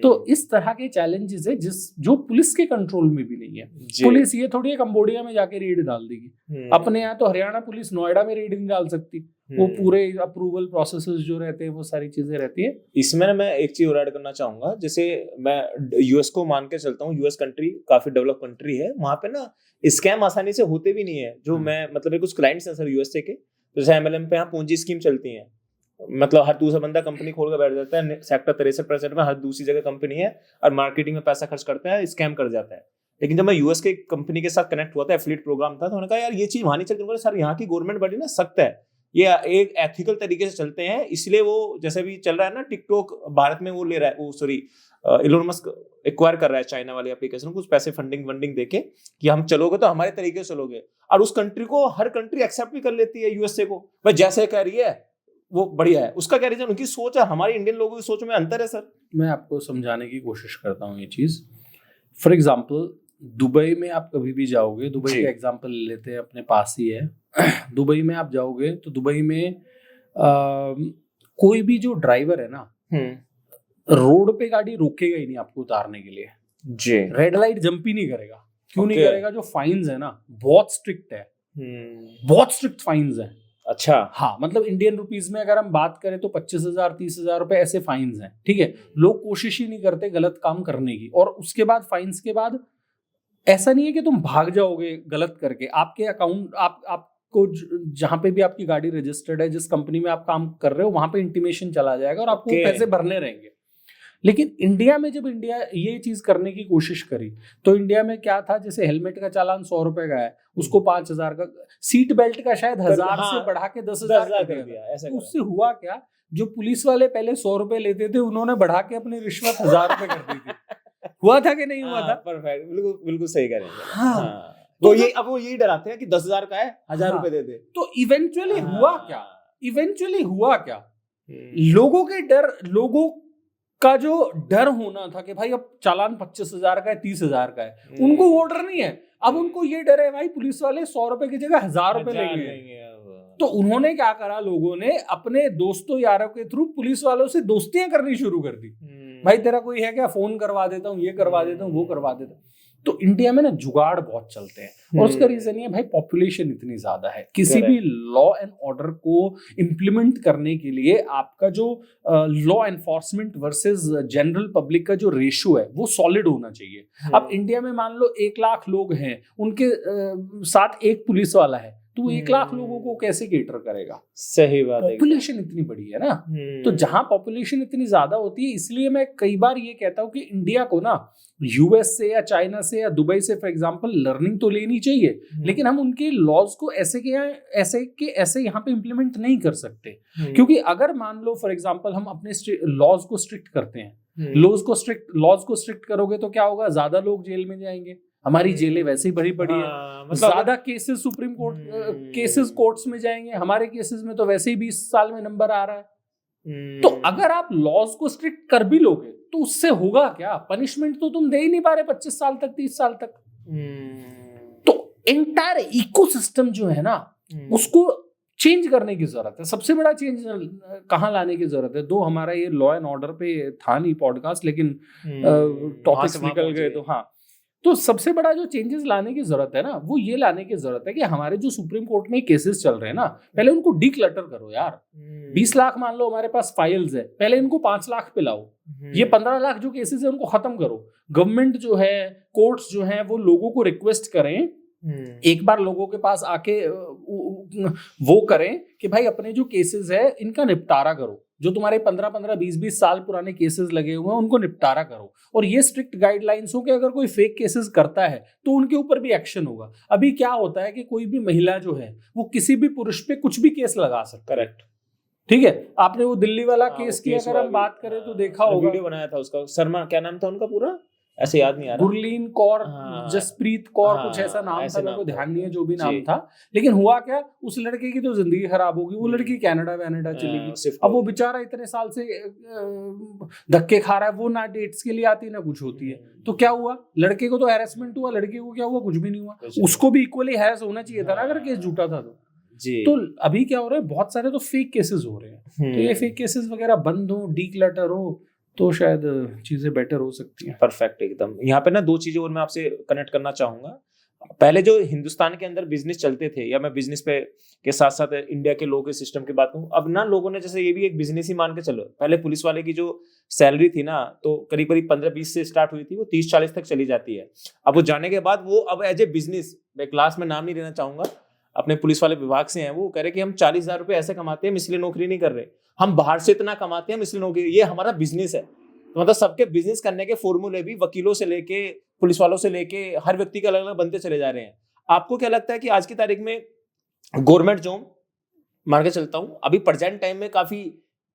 तो इस तरह के चैलेंजेस है जो पुलिस के कंट्रोल में भी नहीं है। पुलिस ये थोड़ी है कंबोडिया में जाके रेड डाल देगी, अपने यहाँ तो हरियाणा पुलिस नोएडा में रेड नहीं डाल सकती। वो पूरे अप्रूवल प्रोसेसेस जो रहते हैं वो सारी चीजें रहती है। इसमें ना मैं एक चीज और ऐड करना चाहूंगा, जैसे मैं यूएस को मान के चलता हूँ, यूएस कंट्री काफी डेवलप कंट्री है, वहां पे ना स्कैम आसानी से होते भी नहीं है। जो मैं मतलब कुछ क्लाइंट्स हैं सर यूएसए के, जैसे MLM पे यहाँ पूंजी स्कीम चलती है, मतलब हर दूसरा बंदा कंपनी खोल कर बैठ जाता है, सेक्टर 63% में हर दूसरी जगह कंपनी है और मार्केटिंग में पैसा खर्च करता है, स्कैम कर जाता है। लेकिन जब मैं यूएस के कंपनी के साथ कनेक्ट हुआ था, एफिलिएट प्रोग्राम था, तो उन्होंने कहा यार ये चीज वहां नहीं चलती। सर यहाँ की गवर्नमेंट बड़ी ना सख्त है, ये एक एथिकल तरीके से चलते हैं, इसलिए वो जैसे भी चल रहा है ना टिकटॉक भारत में वो ले रहा है, वो सॉरी इलोन मस्क एक्वायर कर रहा है चाइना वाली एप्लीकेशन, कुछ पैसे फंडिंग देके कि हम चलोगे तो हमारे तरीके से चलोगे, और उस कंट्री को हर कंट्री एक्सेप्ट भी कर लेती है यूएसए को, भाई जैसे कह रही है वो बढ़िया है। उसका क्या रीजन, उनकी सोच है, हमारी इंडियन लोगों की सोच में अंतर है सर। मैं आपको समझाने की कोशिश करता हूँ ये चीज। फॉर एग्जाम्पल दुबई में आप कभी भी जाओगे, दुबई का एग्जाम्पल लेते हैं, अपने पास ही है। दुबई में आप जाओगे तो दुबई में कोई भी जो ड्राइवर है ना, रोड पे गाड़ी रोकेगा ही नहीं आपको उतारने के लिए जी, रेड लाइट जंप ही नहीं करेगा। क्यों नहीं करेगा? जो फाइन्स है ना बहुत स्ट्रिक्ट है, बहुत स्ट्रिक्ट फाइन्स है। अच्छा, हाँ, मतलब इंडियन रुपीस में अगर हम बात करें तो 25,000 30,000 रुपए ऐसे फाइन्स हैं। ठीक है। लोग कोशिश ही नहीं करते गलत काम करने की, और उसके बाद फाइन्स के बाद ऐसा नहीं है कि तुम भाग जाओगे गलत करके। आपके अकाउंट आपको जहां पे भी आपकी गाड़ी रजिस्टर्ड है, जिस कंपनी में आप काम कर रहे हो, वहां पे इंटीमेशन चला जाएगा और आपको पैसे भरने रहेंगे। लेकिन इंडिया में जब इंडिया ये चीज करने की कोशिश करी तो इंडिया में क्या था, जैसे हेलमेट का चालान 100 रुपए का है, उसको 5,000 का, सीट बेल्ट का शायद 1,000 से बढ़ा के 10,000 कर दिया। तो उससे हुआ क्या, जो पुलिस वाले पहले 100 रुपए लेते थे उन्होंने बढ़ा के अपनी रिश्वत 1,000 रुपए कर दी थी। हुआ था कि नहीं हुआ था? परफेक्ट, बिल्कुल सही कह रहे हैं। तो ये अब वो यही डराते हैं कि 10,000 का है, 1,000 रुपए दे दे। तो इवेंचुअली हुआ क्या, लोगों के डर, लोगों का जो डर होना था कि भाई अब चालान 25,000 का है, 30,000 का है, उनको वो डर नहीं है। अब उनको ये डर है भाई पुलिस वाले 100 रुपए की जगह 1,000 रुपए लेंगे। तो उन्होंने क्या करा, लोगों ने अपने दोस्तों यारों के थ्रू पुलिस वालों से दोस्तियां करनी शुरू कर दी। भाई तेरा कोई है क्या, फोन करवा देता हूँ, ये करवा देता हूँ, वो करवा देता हूँ। तो इंडिया में ना जुगाड़ बहुत चलते हैं, और उसका रीजन ये है भाई पॉपुलेशन इतनी ज्यादा है। किसी भी लॉ एंड ऑर्डर को इम्प्लीमेंट करने के लिए आपका जो law enforcement versus general public का जो रेशियो है वो सॉलिड होना चाहिए। अब इंडिया में मान लो 1 लाख लोग हैं, उनके साथ एक पुलिस वाला है, तो 1 लाख लोगों को कैसे केटर करेगा? सही बात है, पॉपुलेशन इतनी बड़ी है ना। तो जहां पॉपुलेशन इतनी ज्यादा होती है, इसलिए मैं कई बार ये कहता हूं कि इंडिया को ना यूएस से या चाइना से या दुबई से फॉर एग्जांपल लर्निंग तो लेनी चाहिए, लेकिन हम उनके लॉज को ऐसे यहाँ पे इम्प्लीमेंट नहीं कर सकते। क्योंकि अगर मान लो फॉर एग्जांपल हम अपने लॉज को स्ट्रिक्ट करते हैं, लॉज को स्ट्रिक्ट करोगे तो क्या होगा, ज्यादा लोग जेल में जाएंगे, हमारी जेलें वैसे ही भरी पड़ी है, मतलब ज्यादा cases supreme court cases courts में जाएंगे, हमारे केसेस में तो वैसे ही 20 साल में नंबर आ रहा है। तो अगर आप लॉज को स्ट्रिक्ट कर भी लोगे तो उससे होगा क्या? पनिशमेंट तो तुम दे ही नहीं पा रहे 25 साल तक, 30 साल तक। तो एंटायर इकोसिस्टम जो है ना उसको चेंज करने की जरूरत है। सबसे बड़ा चेंज कहाँ लाने की जरूरत है? दो, हमारा ये लॉ एंड ऑर्डर पे था नहीं पॉडकास्ट, लेकिन टॉपिक्स निकल गए। तो हाँ, तो सबसे बड़ा जो चेंजेस लाने की जरूरत है ना, वो ये लाने की जरूरत है कि हमारे जो सुप्रीम कोर्ट में केसेस चल रहे हैं ना, पहले उनको डीक्लटर करो यार। 20 लाख मान लो हमारे पास फाइल्स है, पहले इनको 5 लाख पे लाओ। ये 15 लाख जो केसेस है उनको खत्म करो। गवर्नमेंट जो है, कोर्ट्स जो है, वो लोगों को रिक्वेस्ट करें, एक बार लोगों के पास आके वो करें कि भाई अपने जो केसेस है इनका निपटारा करो। जो तुम्हारे 15-15, 20-20 साल पुराने केसेस लगे हुए हैं उनको निपटारा करो। और ये स्ट्रिक्ट गाइडलाइंस हो कि अगर कोई फेक केसेस करता है तो उनके ऊपर भी एक्शन होगा। अभी क्या होता है कि कोई भी महिला जो है वो किसी भी पुरुष पे कुछ भी केस लगा सकती है। करेक्ट, ठीक है। आपने वो दिल्ली वाला केस की अगर हम बात करें तो देखा होगा, वीडियो बनाया था उसका, शर्मा क्या नाम था उनका पूरा, ऐसे याद नहीं आ रहा, गुरलीन कौर, जसप्रीत कौर, कुछ ऐसा नाम था, मेरे को ध्यान नहीं है जो भी नाम था। लेकिन हुआ क्या, उस लड़के की तो जिंदगी खराब होगी। वो लड़की कनाडा चली गई। अब वो बेचारा इतने साल से धक्के खा रहा है, वो ना डेट्स के लिए आती ना कुछ होती है। तो क्या हुआ, लड़के को तो हैरेसमेंट हुआ, लड़के को क्या हुआ, कुछ भी नहीं हुआ। उसको भी इक्वली हैरेस होना चाहिए था ना अगर केस झूठा था तो अभी क्या हो रहा है, बहुत सारे तो फेक केसेस हो रहे हैं। तो ये फेक केसेस वगैरह बंद हो, डीक्लटर हो, तो शायद चीजें बेटर हो सकती हैं। परफेक्ट, एकदम। यहाँ पे ना दो चीजें और मैं आपसे कनेक्ट करना चाहूंगा। पहले जो हिंदुस्तान के अंदर बिजनेस चलते थे, या मैं बिजनेस पे के साथ साथ इंडिया के लोगों के सिस्टम की बात करूं, अब ना लोगों ने जैसे ये भी एक बिजनेस ही मान के चलो। पहले पुलिस वाले की जो सैलरी थी ना, तो करीब करीब 15-20 से स्टार्ट हुई थी, वो 30-40 तक चली जाती है। अब वो जाने के बाद वो अब एज ए बिजनेस, मैं क्लास में नाम नहीं लेना चाहूंगा, अपने पुलिस वाले विभाग से हैं, वो कह रहे कि हम 40,000 रुपए ऐसे कमाते हैं इसलिए नौकरी नहीं कर रहे, हम बाहर से इतना कमाते हैं इसलिए नौकरी, ये हमारा बिजनेस है। तो मतलब सबके बिजनेस करने के फॉर्मूले भी वकीलों से लेके, पुलिस वालों से लेके, हर व्यक्ति के अलग अलग बनते चले जा रहे हैं। आपको क्या लगता है कि आज की तारीख में गवर्नमेंट जॉब, मान के चलता हूं अभी प्रेजेंट टाइम में काफी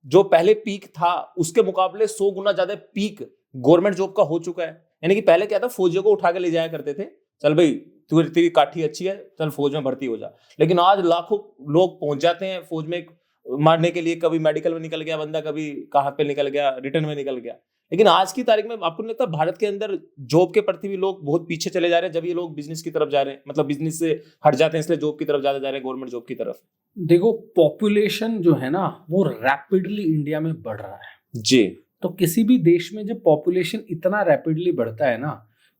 जो पहले पीक था उसके मुकाबले 100 गुना ज्यादा पीक गवर्नमेंट जॉब का हो चुका है? यानी कि पहले क्या था, फौजियों को उठा के ले जाया करते थे, चल भाई तेरी काठी अच्छी है, चल फौज में भर्ती हो जा। लेकिन आज लाखों लोग पहुंच जाते हैं फौज में मारने के लिए। कभी मेडिकल में निकल गया बंदा, कभी कहाँ पे निकल गया, रिटर्न में निकल गया। लेकिन आज की तारीख में आपको नहीं लगता भारत के अंदर जॉब के प्रति भी लोग बहुत पीछे चले जा रहे हैं, जब ये लोग बिजनेस की तरफ जा रहे हैं, मतलब बिजनेस से हट जाते हैं इसलिए जॉब की तरफ ज्यादा जा रहे हैं, गवर्नमेंट जॉब की तरफ? देखो, पॉपुलेशन जो है ना वो रैपिडली इंडिया में बढ़ रहा है जी। तो किसी भी देश में जब पॉपुलेशन इतना रैपिडली बढ़ता है ना,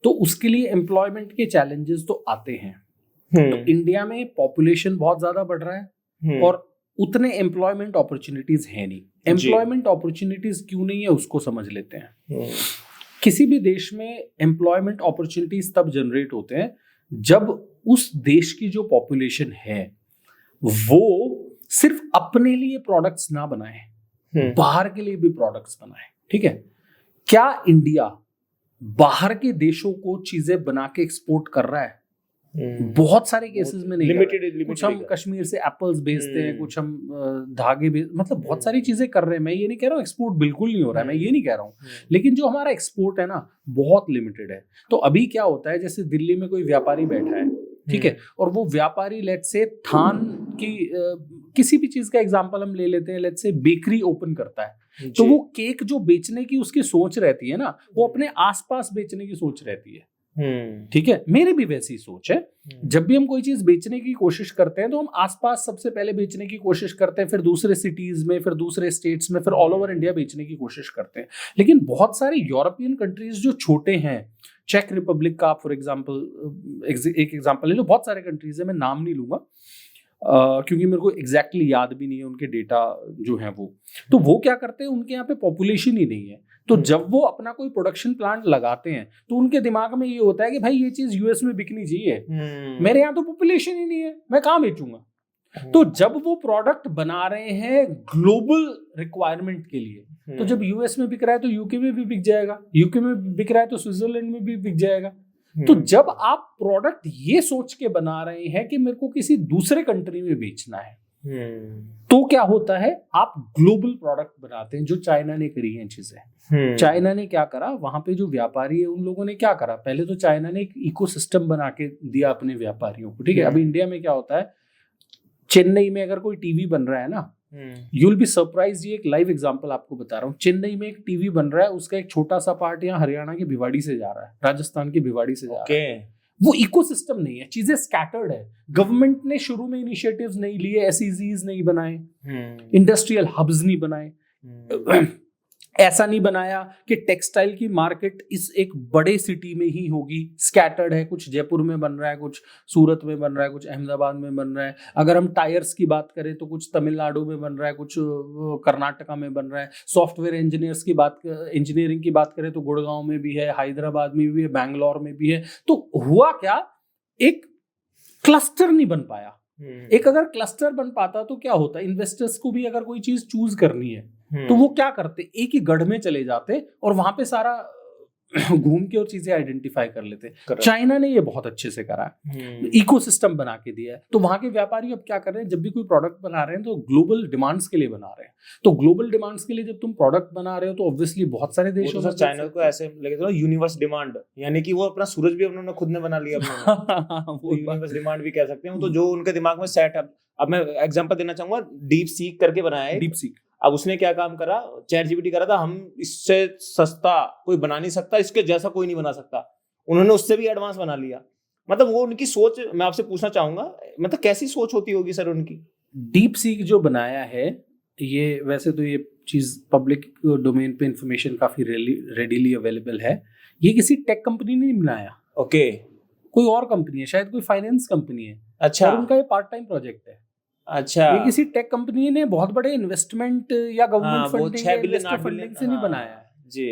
तो उसके लिए एम्प्लॉयमेंट के चैलेंजेस तो आते हैं। तो इंडिया में पॉपुलेशन बहुत ज्यादा बढ़ रहा है और उतने एम्प्लॉयमेंट अपॉर्चुनिटीज है नहीं। एम्प्लॉयमेंट अपॉर्चुनिटीज क्यों नहीं है उसको समझ लेते हैं। किसी भी देश में एम्प्लॉयमेंट अपॉर्चुनिटीज तब जनरेट होते हैं जब उस देश की जो पॉपुलेशन है वो सिर्फ अपने लिए प्रोडक्ट्स ना बनाए, बाहर के लिए भी प्रोडक्ट्स बनाए। ठीक है, क्या इंडिया बाहर के देशों को चीजें बना के एक्सपोर्ट कर रहा है? बहुत सारे केसेस में नहीं। लिमिटेड कुछ हम कश्मीर से एप्पल्स भेजते हैं, कुछ हम धागे मतलब बहुत सारी चीजें कर रहे हैं। मैं ये नहीं कह रहा हूँ एक्सपोर्ट बिल्कुल नहीं हो रहा है, मैं ये नहीं कह रहा हूँ, लेकिन जो हमारा एक्सपोर्ट है ना बहुत लिमिटेड है। तो अभी क्या होता है, जैसे दिल्ली में कोई व्यापारी बैठा है, ठीक है, और वो व्यापारी लेट्स से थान की किसी भी चीज का एग्जांपल हम ले लेते हैं, लेट्स से बेकरी ओपन करता है, तो वो केक जो बेचने की उसकी सोच रहती है ना, वो अपने आसपास बेचने की सोच रहती है। ठीक है, मेरी भी वैसी सोच है। जब भी हम कोई चीज बेचने की कोशिश करते हैं तो हम आसपास सबसे पहले बेचने की कोशिश करते हैं, फिर दूसरे सिटीज में, फिर दूसरे स्टेट्स में, फिर ऑल ओवर इंडिया बेचने की कोशिश करते हैं। लेकिन बहुत सारे यूरोपियन कंट्रीज जो छोटे हैं, चेक रिपब्लिक का फॉर एग्जांपल एक एग्जांपल ले लो, बहुत सारे कंट्रीज है, मैं नाम नहीं लूंगा क्योंकि मेरे को एग्जैक्टली याद भी नहीं है उनके डेटा जो है वो। तो वो क्या करते हैं, उनके यहाँ पे पॉपुलेशन ही नहीं है, तो जब वो अपना कोई प्रोडक्शन प्लांट लगाते हैं तो उनके दिमाग में ये होता है कि भाई ये चीज यूएस में बिकनी चाहिए, मेरे यहाँ तो पॉपुलेशन ही नहीं है, मैं कहाँ बेचूंगा। तो जब वो प्रोडक्ट बना रहे हैं ग्लोबल रिक्वायरमेंट के लिए, तो जब यूएस में बिक रहा है तो यूके में भी बिक जाएगा, यूके में बिक रहा है तो स्विट्जरलैंड में भी बिक जाएगा। तो जब आप प्रोडक्ट ये सोच के बना रहे हैं कि मेरे को किसी दूसरे कंट्री में बेचना है, तो क्या होता है, आप ग्लोबल प्रोडक्ट बनाते हैं, जो चाइना ने करी है चीजें। चाइना ने क्या करा, वहां पे जो व्यापारी है उन लोगों ने क्या करा, पहले तो चाइना ने एक इकोसिस्टम बना के दिया अपने व्यापारियों को, ठीक है। अभी इंडिया में क्या होता है, चेन्नई में अगर कोई टीवी बन रहा है ना, यू विल बी सरप्राइज, ये एक लाइव एग्जांपल आपको बता रहा हूँ। चेन्नई में एक टीवी बन रहा है, उसका एक छोटा सा पार्ट यहाँ हरियाणा के भिवाड़ी से जा रहा है, राजस्थान के भिवाड़ी से जा रहा है। वो इकोसिस्टम नहीं है, चीजें स्कैटर्ड है। गवर्नमेंट ने शुरू में इनिशिएटिव्स नहीं लिए, एसईजीज नहीं बनाए, इंडस्ट्रियल हब्स नहीं बनाए, ऐसा नहीं बनाया कि टेक्सटाइल की मार्केट इस एक बड़े सिटी में ही होगी। स्कैटर्ड है, कुछ जयपुर में बन रहा है, कुछ सूरत में बन रहा है, कुछ अहमदाबाद में बन रहा है। अगर हम टायर्स की बात करें तो कुछ तमिलनाडु में बन रहा है, कुछ कर्नाटका में बन रहा है। सॉफ्टवेयर इंजीनियरिंग की बात करें तो गुड़गांव में भी है, हैदराबाद में भी है, बैंगलोर में भी है। तो हुआ क्या, एक क्लस्टर नहीं बन पाया। एक अगर क्लस्टर बन पाता तो क्या होता, इन्वेस्टर्स को भी अगर कोई चीज चूज करनी है तो वो क्या करते, एक ही गढ़ में चले जाते और वहां पे सारा घूम के और चीजें आइडेंटिफाई कर लेते। चाइना ने ये बहुत अच्छे से करा है, इकोसिस्टम बना के दिया है। तो वहां के व्यापारी अब क्या कर रहे हैं, जब भी कोई प्रोडक्ट बना रहे हैं तो ग्लोबल डिमांड्स के लिए बना रहे हैं। तो ग्लोबल डिमांड्स के लिए जब तुम प्रोडक्ट बना रहे हो तो ऑब्वियसली बहुत सारे देशों में चाइना को ऐसे लगे तो यूनिवर्स डिमांड, यानी कि वो अपना सूरज भी उन्होंने खुद ने बना लिया वो यूनिवर्स डिमांड भी कह सकते हैं। तो जो उनके दिमाग में सेट है, अब मैं एग्जांपल देना चाहूंगा, डीप सीक करके बनाया है, डीप सीक। अब उसने क्या काम करा, चैट जीपीटी करा था, हम इससे सस्ता कोई बना नहीं सकता, इसके जैसा कोई नहीं बना सकता। उन्होंने उससे भी एडवांस बना लिया। मतलब वो उनकी सोच, मैं आपसे पूछना चाहूंगा, मतलब कैसी सोच होती होगी सर उनकी। डीप सीक जो बनाया है, ये वैसे तो ये चीज पब्लिक डोमेन पे इंफॉर्मेशन काफी रेडीली अवेलेबल है। ये किसी टेक कंपनी ने नहीं बनाया, ओके, कोई और कंपनी है, शायद कोई फाइनेंस कंपनी है। अच्छा, और उनका ये पार्ट टाइम प्रोजेक्ट है। अच्छा, ये किसी टेक कंपनी ने बहुत बड़े इन्वेस्टमेंट या गवर्नमेंट फंडिंग से नहीं बनाया जी।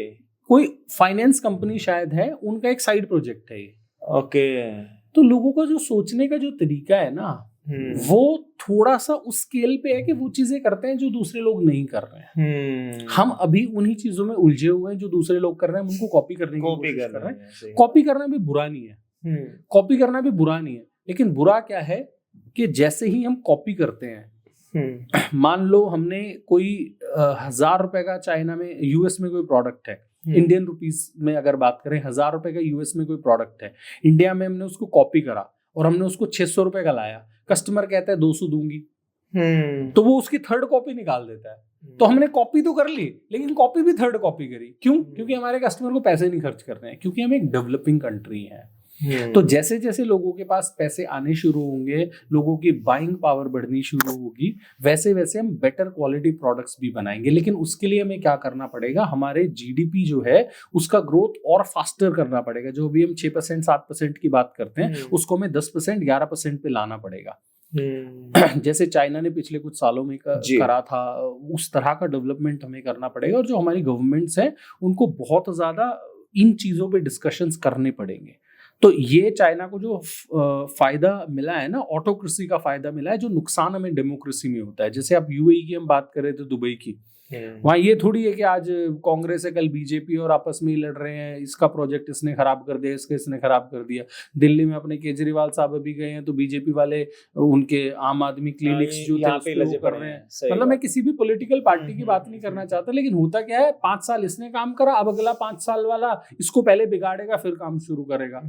कोई फाइनेंस कंपनी शायद है, उनका एक साइड प्रोजेक्ट है ये। ओके। तो लोगों का जो सोचने का जो तरीका है ना, वो थोड़ा सा उस स्केल पे है कि वो चीजें करते हैं जो दूसरे लोग नहीं कर रहे हैं। हम अभी उन्हीं चीजों में उलझे हुए हैं जो दूसरे लोग कर रहे हैं, उनको कॉपी करने की कोशिश कर रहे हैं। कॉपी करना भी बुरा नहीं है, कॉपी करना भी बुरा नहीं है, लेकिन बुरा क्या है कि जैसे ही हम कॉपी करते हैं, मान लो हमने कोई 1000 रुपए का चाइना में, यूएस में कोई प्रोडक्ट है, इंडियन रुपीस में अगर बात करें 1000 रुपए का यूएस में कोई प्रोडक्ट है, इंडिया में हमने उसको कॉपी करा और हमने उसको 600 रुपए का लाया, कस्टमर कहता है 200 दूंगी, तो वो उसकी थर्ड कॉपी निकाल देता है। तो हमने कॉपी तो कर ली, लेकिन कॉपी भी थर्ड कॉपी करी। क्यों? क्योंकि हमारे कस्टमर को पैसे नहीं खर्च करने हैं, क्योंकि हम एक डेवलपिंग कंट्री है। तो जैसे जैसे लोगों के पास पैसे आने शुरू होंगे, लोगों की बाइंग पावर बढ़नी शुरू होगी, वैसे वैसे हम बेटर क्वालिटी प्रोडक्ट्स भी बनाएंगे। लेकिन उसके लिए हमें क्या करना पड़ेगा, हमारे जीडीपी जो है उसका ग्रोथ और फास्टर करना पड़ेगा। जो भी हम 6% 7% की बात करते हैं, उसको हमें 10% 11% पे लाना पड़ेगा। जैसे चाइना ने पिछले कुछ सालों में करा था, उस तरह का डेवलपमेंट हमें करना पड़ेगा। और जो हमारी गवर्नमेंट्स हैं उनको बहुत ज्यादा इन चीजों पे डिस्कशंस करने पड़ेंगे। तो ये चाइना को जो फायदा मिला है ना, ऑटोक्रेसी का फायदा मिला है, जो नुकसान हमें डेमोक्रेसी में होता है। जैसे आप यूएई की हम बात करें तो दुबई की, वहाँ ये थोड़ी है कि आज कांग्रेस है कल बीजेपी और आपस में ही लड़ रहे हैं, इसका प्रोजेक्ट इसने खराब कर दिया, इसने खराब कर दिया। दिल्ली में अपने केजरीवाल साहब अभी गए हैं तो बीजेपी वाले उनके आम आदमी क्लिनिक्स जो थे उसको कर रहे हैं। मतलब मैं किसी भी पॉलिटिकल पार्टी की बात नहीं करना चाहता, लेकिन होता क्या है, 5 साल इसने काम करा, अब अगला 5 साल वाला इसको पहले बिगाड़ेगा फिर काम शुरू करेगा।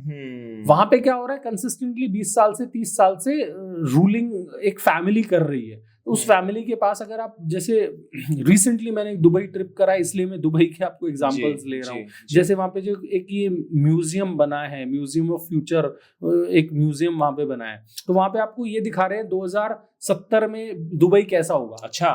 वहां पे क्या हो रहा है, कंसिस्टेंटली 20 साल से 30 साल से रूलिंग एक फैमिली कर रही है। उस फैमिली के पास अगर आप, जैसे रिसेंटली मैंने एक दुबई ट्रिप करा, इसलिए मैं दुबई के आपको एग्जांपल्स ले रहा हूँ। जैसे वहां पे जो एक ये म्यूजियम बना है, म्यूजियम ऑफ फ्यूचर, एक म्यूजियम वहां पे बना है, तो वहां पे आपको ये दिखा रहे हैं 2070 में दुबई कैसा होगा। अच्छा,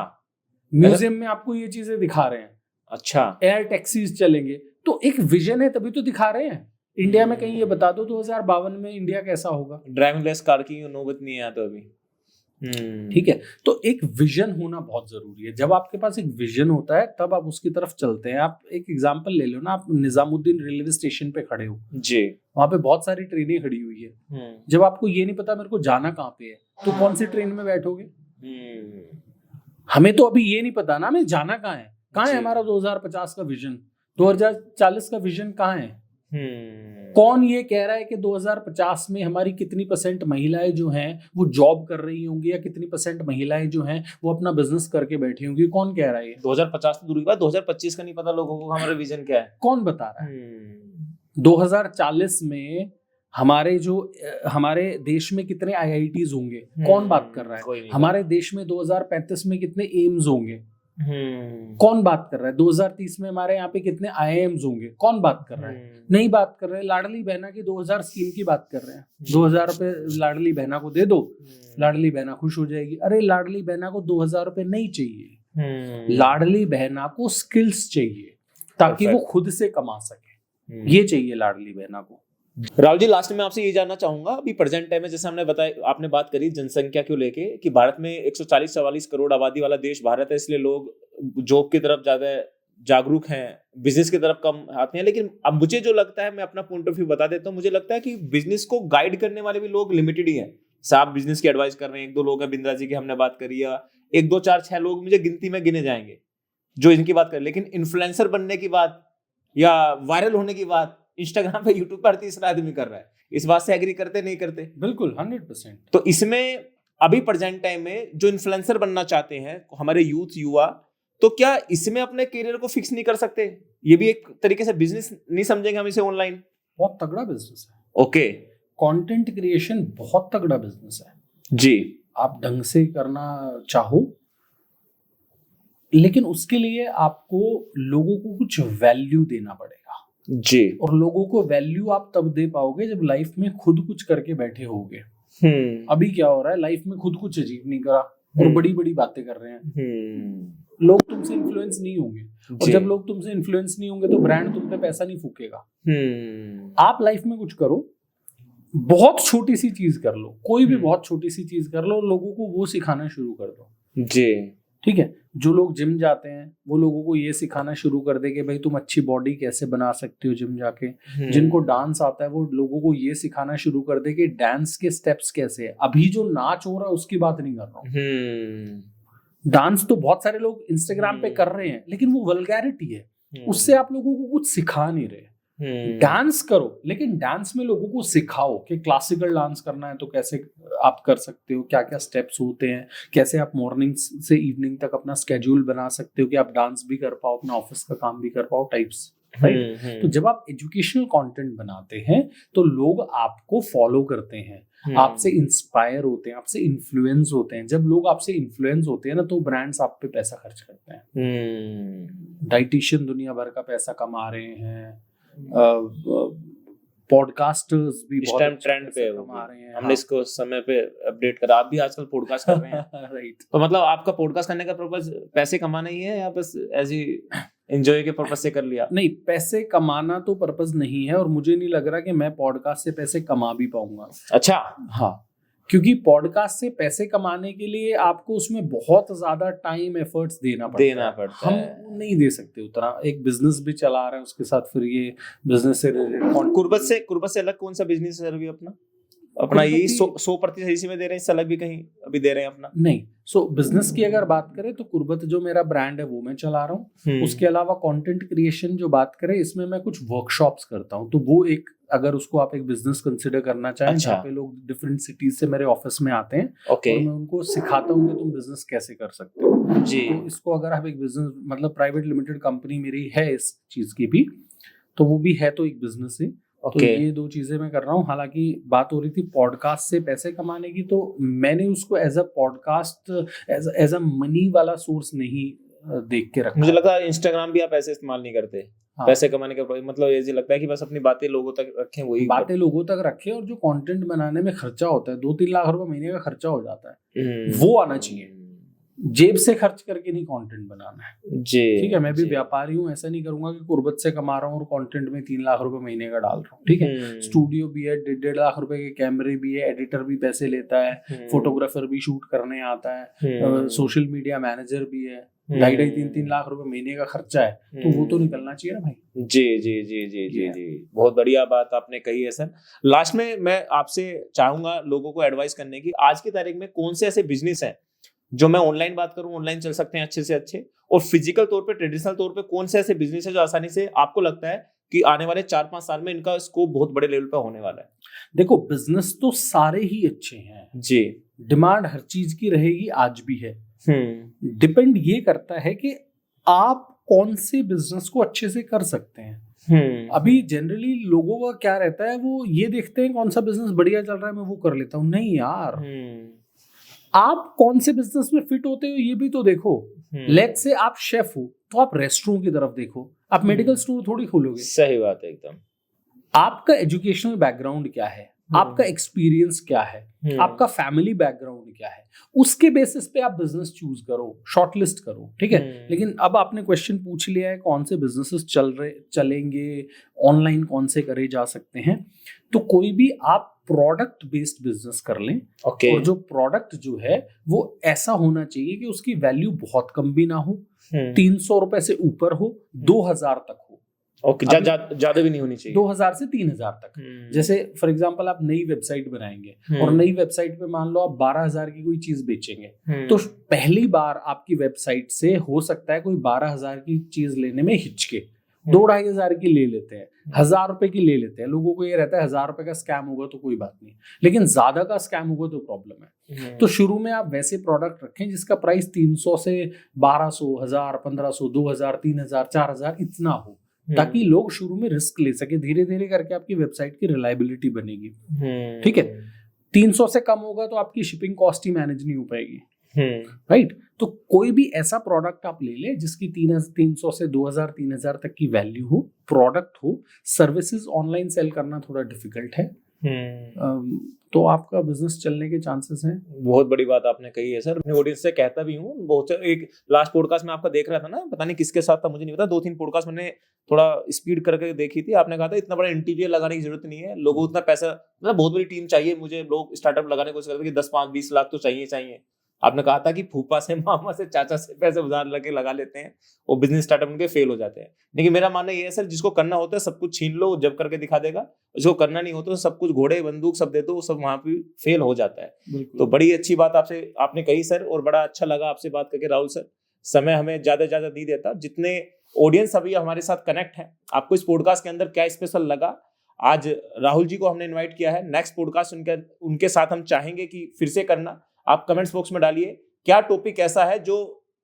म्यूजियम में आपको ये चीजें दिखा रहे हैं। अच्छा, एयर टैक्सीज चलेंगे, तो एक विजन है तभी तो दिखा रहे हैं। इंडिया में कहीं ये बता दो 2052 में इंडिया कैसा होगा। ड्राइविंगलेस कार की नौबत नहीं है तो अभी। ठीक है, तो एक विजन होना बहुत जरूरी है। जब आपके पास एक विजन होता है तब आप उसकी तरफ चलते हैं। आप एक एग्जांपल ले लो ना, आप निजामुद्दीन रेलवे स्टेशन पे खड़े हो जी, वहां पे बहुत सारी ट्रेनें खड़ी हुई है। जब आपको ये नहीं पता मेरे को जाना कहाँ पे है, तो कौन सी ट्रेन में बैठोगे? हमें तो अभी ये नहीं पता ना हमें जाना कहाँ है हमारा 2050 का विजन, 2040 का विजन कहाँ है। कौन ये कह रहा है कि 2050 में हमारी कितनी % महिलाएं जो हैं वो जॉब कर रही होंगी, या कितनी % महिलाएं जो हैं वो अपना बिजनेस करके बैठी होंगी? कौन कह रहा है ये? 2050 तो दूर की बात, 2025 का नहीं पता लोगों को हमारा विजन क्या है। कौन बता रहा है? 2040 में हमारे देश में कितने IITs होंगे? कौन बात कर रहा है? हमारे देश में 2035 में कितने एम्स होंगे? कौन बात कर रहा है? 2030 में हमारे यहाँ पे कितने IIMs होंगे? कौन बात कर रहा है? नहीं बात कर रहे। लाडली बहना की 2000 स्कीम की बात कर रहे हैं। 2000 रुपए लाडली बहना को दे दो, लाडली बहना खुश हो जाएगी। अरे लाडली बहना को 2000 रुपए नहीं चाहिए, लाडली बहना को स्किल्स चाहिए ताकि वो खुद से कमा सके। ये चाहिए लाडली बहना को। राहुल जी, लास्ट में आपसे ये जानना चाहूंगा, अभी प्रेजेंट टाइम में जैसे हमने बताया, आपने बात करी जनसंख्या को लेके कि भारत में 140-44 करोड़ आबादी वाला देश भारत है, इसलिए लोग जॉब की तरफ ज्यादा जागरूक हैं, बिजनेस की तरफ कम आते हैं। लेकिन अब मुझे जो लगता है, मैं अपना पॉइंट ऑफ व्यू बता देता हूँ, मुझे लगता है कि बिजनेस को गाइड करने वाले भी लोग लिमिटेड ही हैं। आप बिजनेस की एडवाइस कर रहे हैं, 1-2 लोग हैं, बिंद्रा जी की हमने बात करी, या 1-2-4-6 लोग मुझे गिनती में गिने जाएंगे जो इनकी बात करें। लेकिन इन्फ्लुएंसर बनने की बात या वायरल होने की बात इंस्टाग्राम पे, यूट्यूब पर 30 आदमी कर रहा है। इस बात से एग्री करते नहीं करते? बिल्कुल 100%। तो इसमें अभी प्रेजेंट टाइम में जो इन्फ्लुएंसर बनना चाहते हैं हमारे युवा, तो क्या इसमें अपने करियर को फिक्स नहीं कर सकते? ये भी एक तरीके से बिजनेस नहीं समझेंगे हम इसे? ऑनलाइन बहुत तगड़ा बिजनेस है। ओके, कंटेंट क्रिएशन बहुत तगड़ा बिजनेस है जी। आप ढंग से करना चाहो, लेकिन उसके लिए आपको लोगों को कुछ वैल्यू देना पड़ेगा जी। और लोगों को वैल्यू आप तब दे पाओगे जब लाइफ में खुद कुछ करके बैठे होगे। अभी क्या हो रहा है, लाइफ में खुद कुछ अचीव नहीं करा और बड़ी बड़ी बातें कर रहे हैं। लोग तुमसे इन्फ्लुएंस नहीं होंगे, और जब लोग तुमसे इन्फ्लुएंस नहीं होंगे तो ब्रांड तुम पे पैसा नहीं फूकेगा। आप लाइफ में कुछ करो, बहुत छोटी सी चीज कर लो, कोई भी बहुत छोटी सी चीज कर लो, और लोगों को वो सिखाना शुरू कर दो जी। ठीक है, जो लोग जिम जाते हैं वो लोगों को ये सिखाना शुरू कर दे कि भाई तुम अच्छी बॉडी कैसे बना सकते हो जिम जाके। जिनको डांस आता है वो लोगों को ये सिखाना शुरू कर दे कि डांस के स्टेप्स कैसे है। अभी जो नाच हो रहा है उसकी बात नहीं कर रहा हूँ। डांस तो बहुत सारे लोग इंस्टाग्राम पे कर रहे हैं, लेकिन वो वल्गैरिटी है, उससे आप लोगों को कुछ सिखा नहीं रहे। डांस करो, लेकिन डांस में लोगों को सिखाओ कि क्लासिकल डांस करना है तो कैसे आप कर सकते हो, क्या क्या स्टेप्स होते हैं, कैसे आप मॉर्निंग से इवनिंग तक अपना स्केड्यूल बना सकते हो कि आप डांस भी कर पाओ, अपना ऑफिस का काम भी कर पाओ, टाइप्स। राइट। तो जब आप एजुकेशनल कंटेंट बनाते हैं तो लोग आपको फॉलो करते हैं, आपसे इंस्पायर होते हैं, आपसे इन्फ्लुएंस होते हैं। जब लोग आपसे इन्फ्लुएंस होते हैं ना, तो ब्रांड्स आप पे पैसा खर्च करते हैं। डाइटिशियन दुनिया भर का पैसा कमा रहे हैं, पॉडकास्टर्स भी बहुत ट्रेंड पे कमा रहे हैं। हमने इसको समय पे अपडेट करा, आप भी आजकल पॉडकास्ट कर रहे हैं। राइट। तो मतलब आपका पॉडकास्ट करने का पर्पस पैसे कमाना ही है या बस एज ही एंजॉय के पर्पस से कर लिया? नहीं, पैसे कमाना तो पर्पस नहीं है, और मुझे नहीं लग रहा कि मैं पॉडकास्ट से पैसे कमा भी पाऊंगा। अच्छा। हाँ, क्योंकि पॉडकास्ट से पैसे कमाने के लिए आपको उसमें बहुत ज्यादा टाइम एफर्ट्स देना पड़ता है। हम नहीं दे सकते उतना। एक बिजनेस भी चला रहे हैं, उसके साथ फिर ये बिजनेस से रिलेटेड। कुर्बत से अलग कौन सा बिजनेस है अभी अपना यही 100% इसी में दे रहे हैं, इससे अलग भी कहीं अभी दे रहे हैं अपना? नहीं। बिजनेस की अगर बात करें तो कुर्बत जो मेरा ब्रांड है वो मैं चला रहा हूँ। उसके अलावा कंटेंट क्रिएशन जो बात करें, इसमें मैं कुछ वर्कशॉप्स करता हूँ। तो वो एक, अगर उसको आप एक बिजनेस कंसिडर करना चाहें, जहाँ पे लोग डिफरेंट सिटीज से मेरे ऑफिस में आते हैं और मैं उनको सिखाता हूँ कि तुम बिजनेस कैसे कर सकते हो जी। तो इसको अगर आप एक बिजनेस, मतलब प्राइवेट लिमिटेड कंपनी मेरी है इस चीज की भी, तो वो भी है तो एक बिजनेस है। तो ये 2 चीजें मैं कर रहा हूँ। हालांकि बात हो रही थी पॉडकास्ट से पैसे कमाने की, तो मैंने उसको as a podcast, as a money वाला सोर्स नहीं देख के रखा। मुझे लगता है इंस्टाग्राम भी आप ऐसे इस्तेमाल नहीं करते। हाँ। पैसे कमाने का मतलब ये लगता है कि बस अपनी बातें लोगों तक रखें, वही बातें लोगों तक रखें। और जो कंटेंट बनाने में खर्चा होता है, 2-3 लाख रुपए महीने का खर्चा हो जाता है, वो आना चाहिए। जेब से खर्च करके नहीं कंटेंट बनाना है जी। ठीक है, मैं भी व्यापारी हूँ, ऐसा नहीं करूंगा कि कुर्बत से कमा रहा हूँ और कंटेंट में 3 लाख रुपए महीने का डाल रहा हूँ। ठीक है, स्टूडियो भी है, 1.5 लाख रुपए के कैमरे भी है, एडिटर भी पैसे लेता है, फोटोग्राफर भी शूट करने आता है, सोशल मीडिया मैनेजर भी है, 2.5-3 लाख रुपए महीने का खर्चा है, तो वो तो निकलना चाहिए ना भाई। जी जी जी जी जी जी, बहुत बढ़िया बात आपने कही है सर। लास्ट में मैं आपसे चाहूंगा लोगों को एडवाइस करने की, आज की तारीख में कौन से ऐसे बिजनेस हैं जो मैं ऑनलाइन बात करूं ऑनलाइन चल सकते हैं अच्छे से अच्छे, और फिजिकल तौर पे ट्रेडिशनल तौर पे कौन से ऐसे बिजनेस है जो आसानी से आपको लगता है कि आने वाले 4-5 साल में इनका स्कोप बहुत बड़े लेवल पे होने वाला है? देखो, बिजनेस तो सारे ही अच्छे हैं जी, डिमांड हर चीज की रहेगी, आज भी है। डिपेंड ये करता है कि आप कौन से बिजनेस को अच्छे से कर सकते हैं। अभी जनरली लोगों का क्या रहता है, वो ये देखते हैं कौन सा बिजनेस बढ़िया चल रहा है मैं वो कर लेता हूँ। नहीं यार, आप कौन से बिजनेस में फिट होते हो ये भी तो देखो। लेट्स से आप शेफ हो तो आप रेस्टोरेंट की तरफ देखो, आप मेडिकल स्टोर थोड़ी खोलोगे। सही बात है एकदम। आपका एजुकेशनल बैकग्राउंड क्या है, आपका एक्सपीरियंस क्या है, आपका फैमिली बैकग्राउंड क्या है, उसके बेसिस पे आप बिजनेस चूज करो, शॉर्टलिस्ट करो, ठीक है। लेकिन अब आपने क्वेश्चन पूछ लिया है कौन से बिजनेसेस चलेंगे, ऑनलाइन कौन से करे जा सकते हैं, तो कोई भी आप प्रोडक्ट बेस्ड बिजनेस कर लें। और जो प्रोडक्ट जो है वो ऐसा होना चाहिए कि उसकी वैल्यू बहुत कम भी ना हो, 300 रुपए से ऊपर हो, 2000 तक हो। ज्यादा भी नहीं होनी चाहिए, 2000 से 3000 तक। जैसे फॉर एग्जांपल आप नई वेबसाइट बनाएंगे और नई वेबसाइट पे मान लो आप 12000 की कोई चीज बेचेंगे, तो पहली बार आपकी वेबसाइट से हो सकता है कोई 12000 की चीज लेने में हिचके, 2-2500 की ले लेते हैं, 1000 रुपए की ले लेते हैं। लोगों को ये रहता है 1000 रुपए का स्कैम होगा तो कोई बात नहीं, लेकिन ज्यादा का स्कैम होगा तो प्रॉब्लम है। तो शुरू में आप वैसे प्रोडक्ट रखें जिसका प्राइस 300 से 1200, 1000, 1500, 2000, 3000, 4000 इतना हो, ताकि लोग शुरू में रिस्क ले सके। धीरे धीरे करके आपकी वेबसाइट की रिलायबिलिटी बनेगी, ठीक है। 300 से कम होगा तो आपकी शिपिंग कॉस्ट ही मैनेज नहीं हो पाएगी, राइट। तो कोई भी ऐसा प्रोडक्ट आप ले ले जिसकी 300 से 2000, 3000 तक की वैल्यू हो, प्रोडक्ट हो। सर्विसेज ऑनलाइन सेल करना थोड़ा डिफिकल्ट है, तो आपका बिजनेस चलने के चांसेस हैं। बहुत बड़ी बात आपने कही है सर, अपने ऑडियंस से कहता भी हूँ बहुत। एक लास्ट पॉडकास्ट में आपका देख रहा था ना, पता नहीं किसके साथ था मुझे नहीं पता, 2-3 पॉडकास्ट मैंने थोड़ा स्पीड करके देखी थी। आपने कहा था इतना बड़ा इंटीरियर लगाने की जरूरत नहीं है, लोगों उतना पैसा, मतलब बहुत बड़ी टीम चाहिए मुझे, लोग स्टार्टअप लगाने की कोशिश करते हैं कि 10, 5, 20 लाख तो चाहिए। आपने कहा था कि फूफा से, मामा से, चाचा से पैसे उधार लगा लेते हैं, वो बिजनेस स्टार्टअप उनके फेल हो जाते हैं। लेकिन मेरा मानना ये है सर, जिसको करना होता है सब कुछ छीन लो, जब करके दिखा देगा। जिसको करना नहीं होता तो सब कुछ घोड़े बंदूक सब दे दो, सब वहां पे फेल हो जाता है। तो बड़ी अच्छी बात आपने कही सर, और बड़ा अच्छा लगा आपसे बात करके राहुल सर। समय हमें ज्यादा नहीं देता, जितने ऑडियंस अभी हमारे साथ कनेक्ट है, आपको इस पॉडकास्ट के अंदर क्या स्पेशल लगा? आज राहुल जी को हमने इन्वाइट किया है, नेक्स्ट पॉडकास्ट उनके साथ हम चाहेंगे कि फिर से करना। आप कमेंट्स बॉक्स में डालिए क्या टॉपिक ऐसा है जो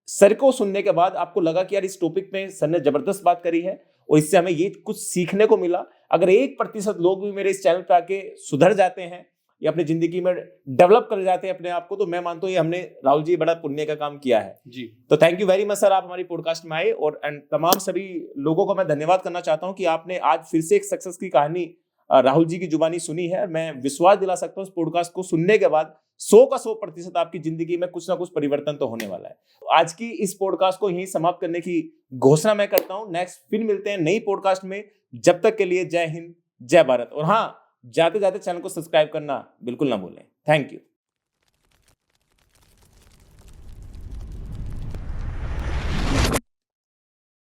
सर को सुनने के बाद आपको लगा कि यार इस टॉपिक में सर ने जबरदस्त बात करी है और इससे हमें ये कुछ सीखने को मिला। अगर 1% लोग भी मेरे इस चैनल पे आके सुधर जाते हैं या अपनी जिंदगी में डेवलप कर जाते हैं अपने आप को, तो मैं मानता हूँ ये हमने राहुल जी बड़ा पुण्य का काम किया है जी। तो thank you very much sir, आप हमारी पॉडकास्ट में आए। और तमाम सभी लोगों को मैं धन्यवाद करना चाहता हूँ कि आपने आज फिर से एक सक्सेस की कहानी राहुल जी की जुबानी सुनी है। मैं विश्वास दिला सकता हूँ इस पॉडकास्ट को सुनने के बाद 100% आपकी जिंदगी में कुछ ना कुछ परिवर्तन तो होने वाला है। आज की इस पॉडकास्ट को यहीं समाप्त करने की घोषणा मैं करता हूं। नेक्स्ट फिर मिलते हैं नई पॉडकास्ट में, जब तक के लिए जय हिंद, जय भारत। और हाँ, जाते जाते चैनल को सब्सक्राइब करना बिल्कुल ना भूलें। Thank you.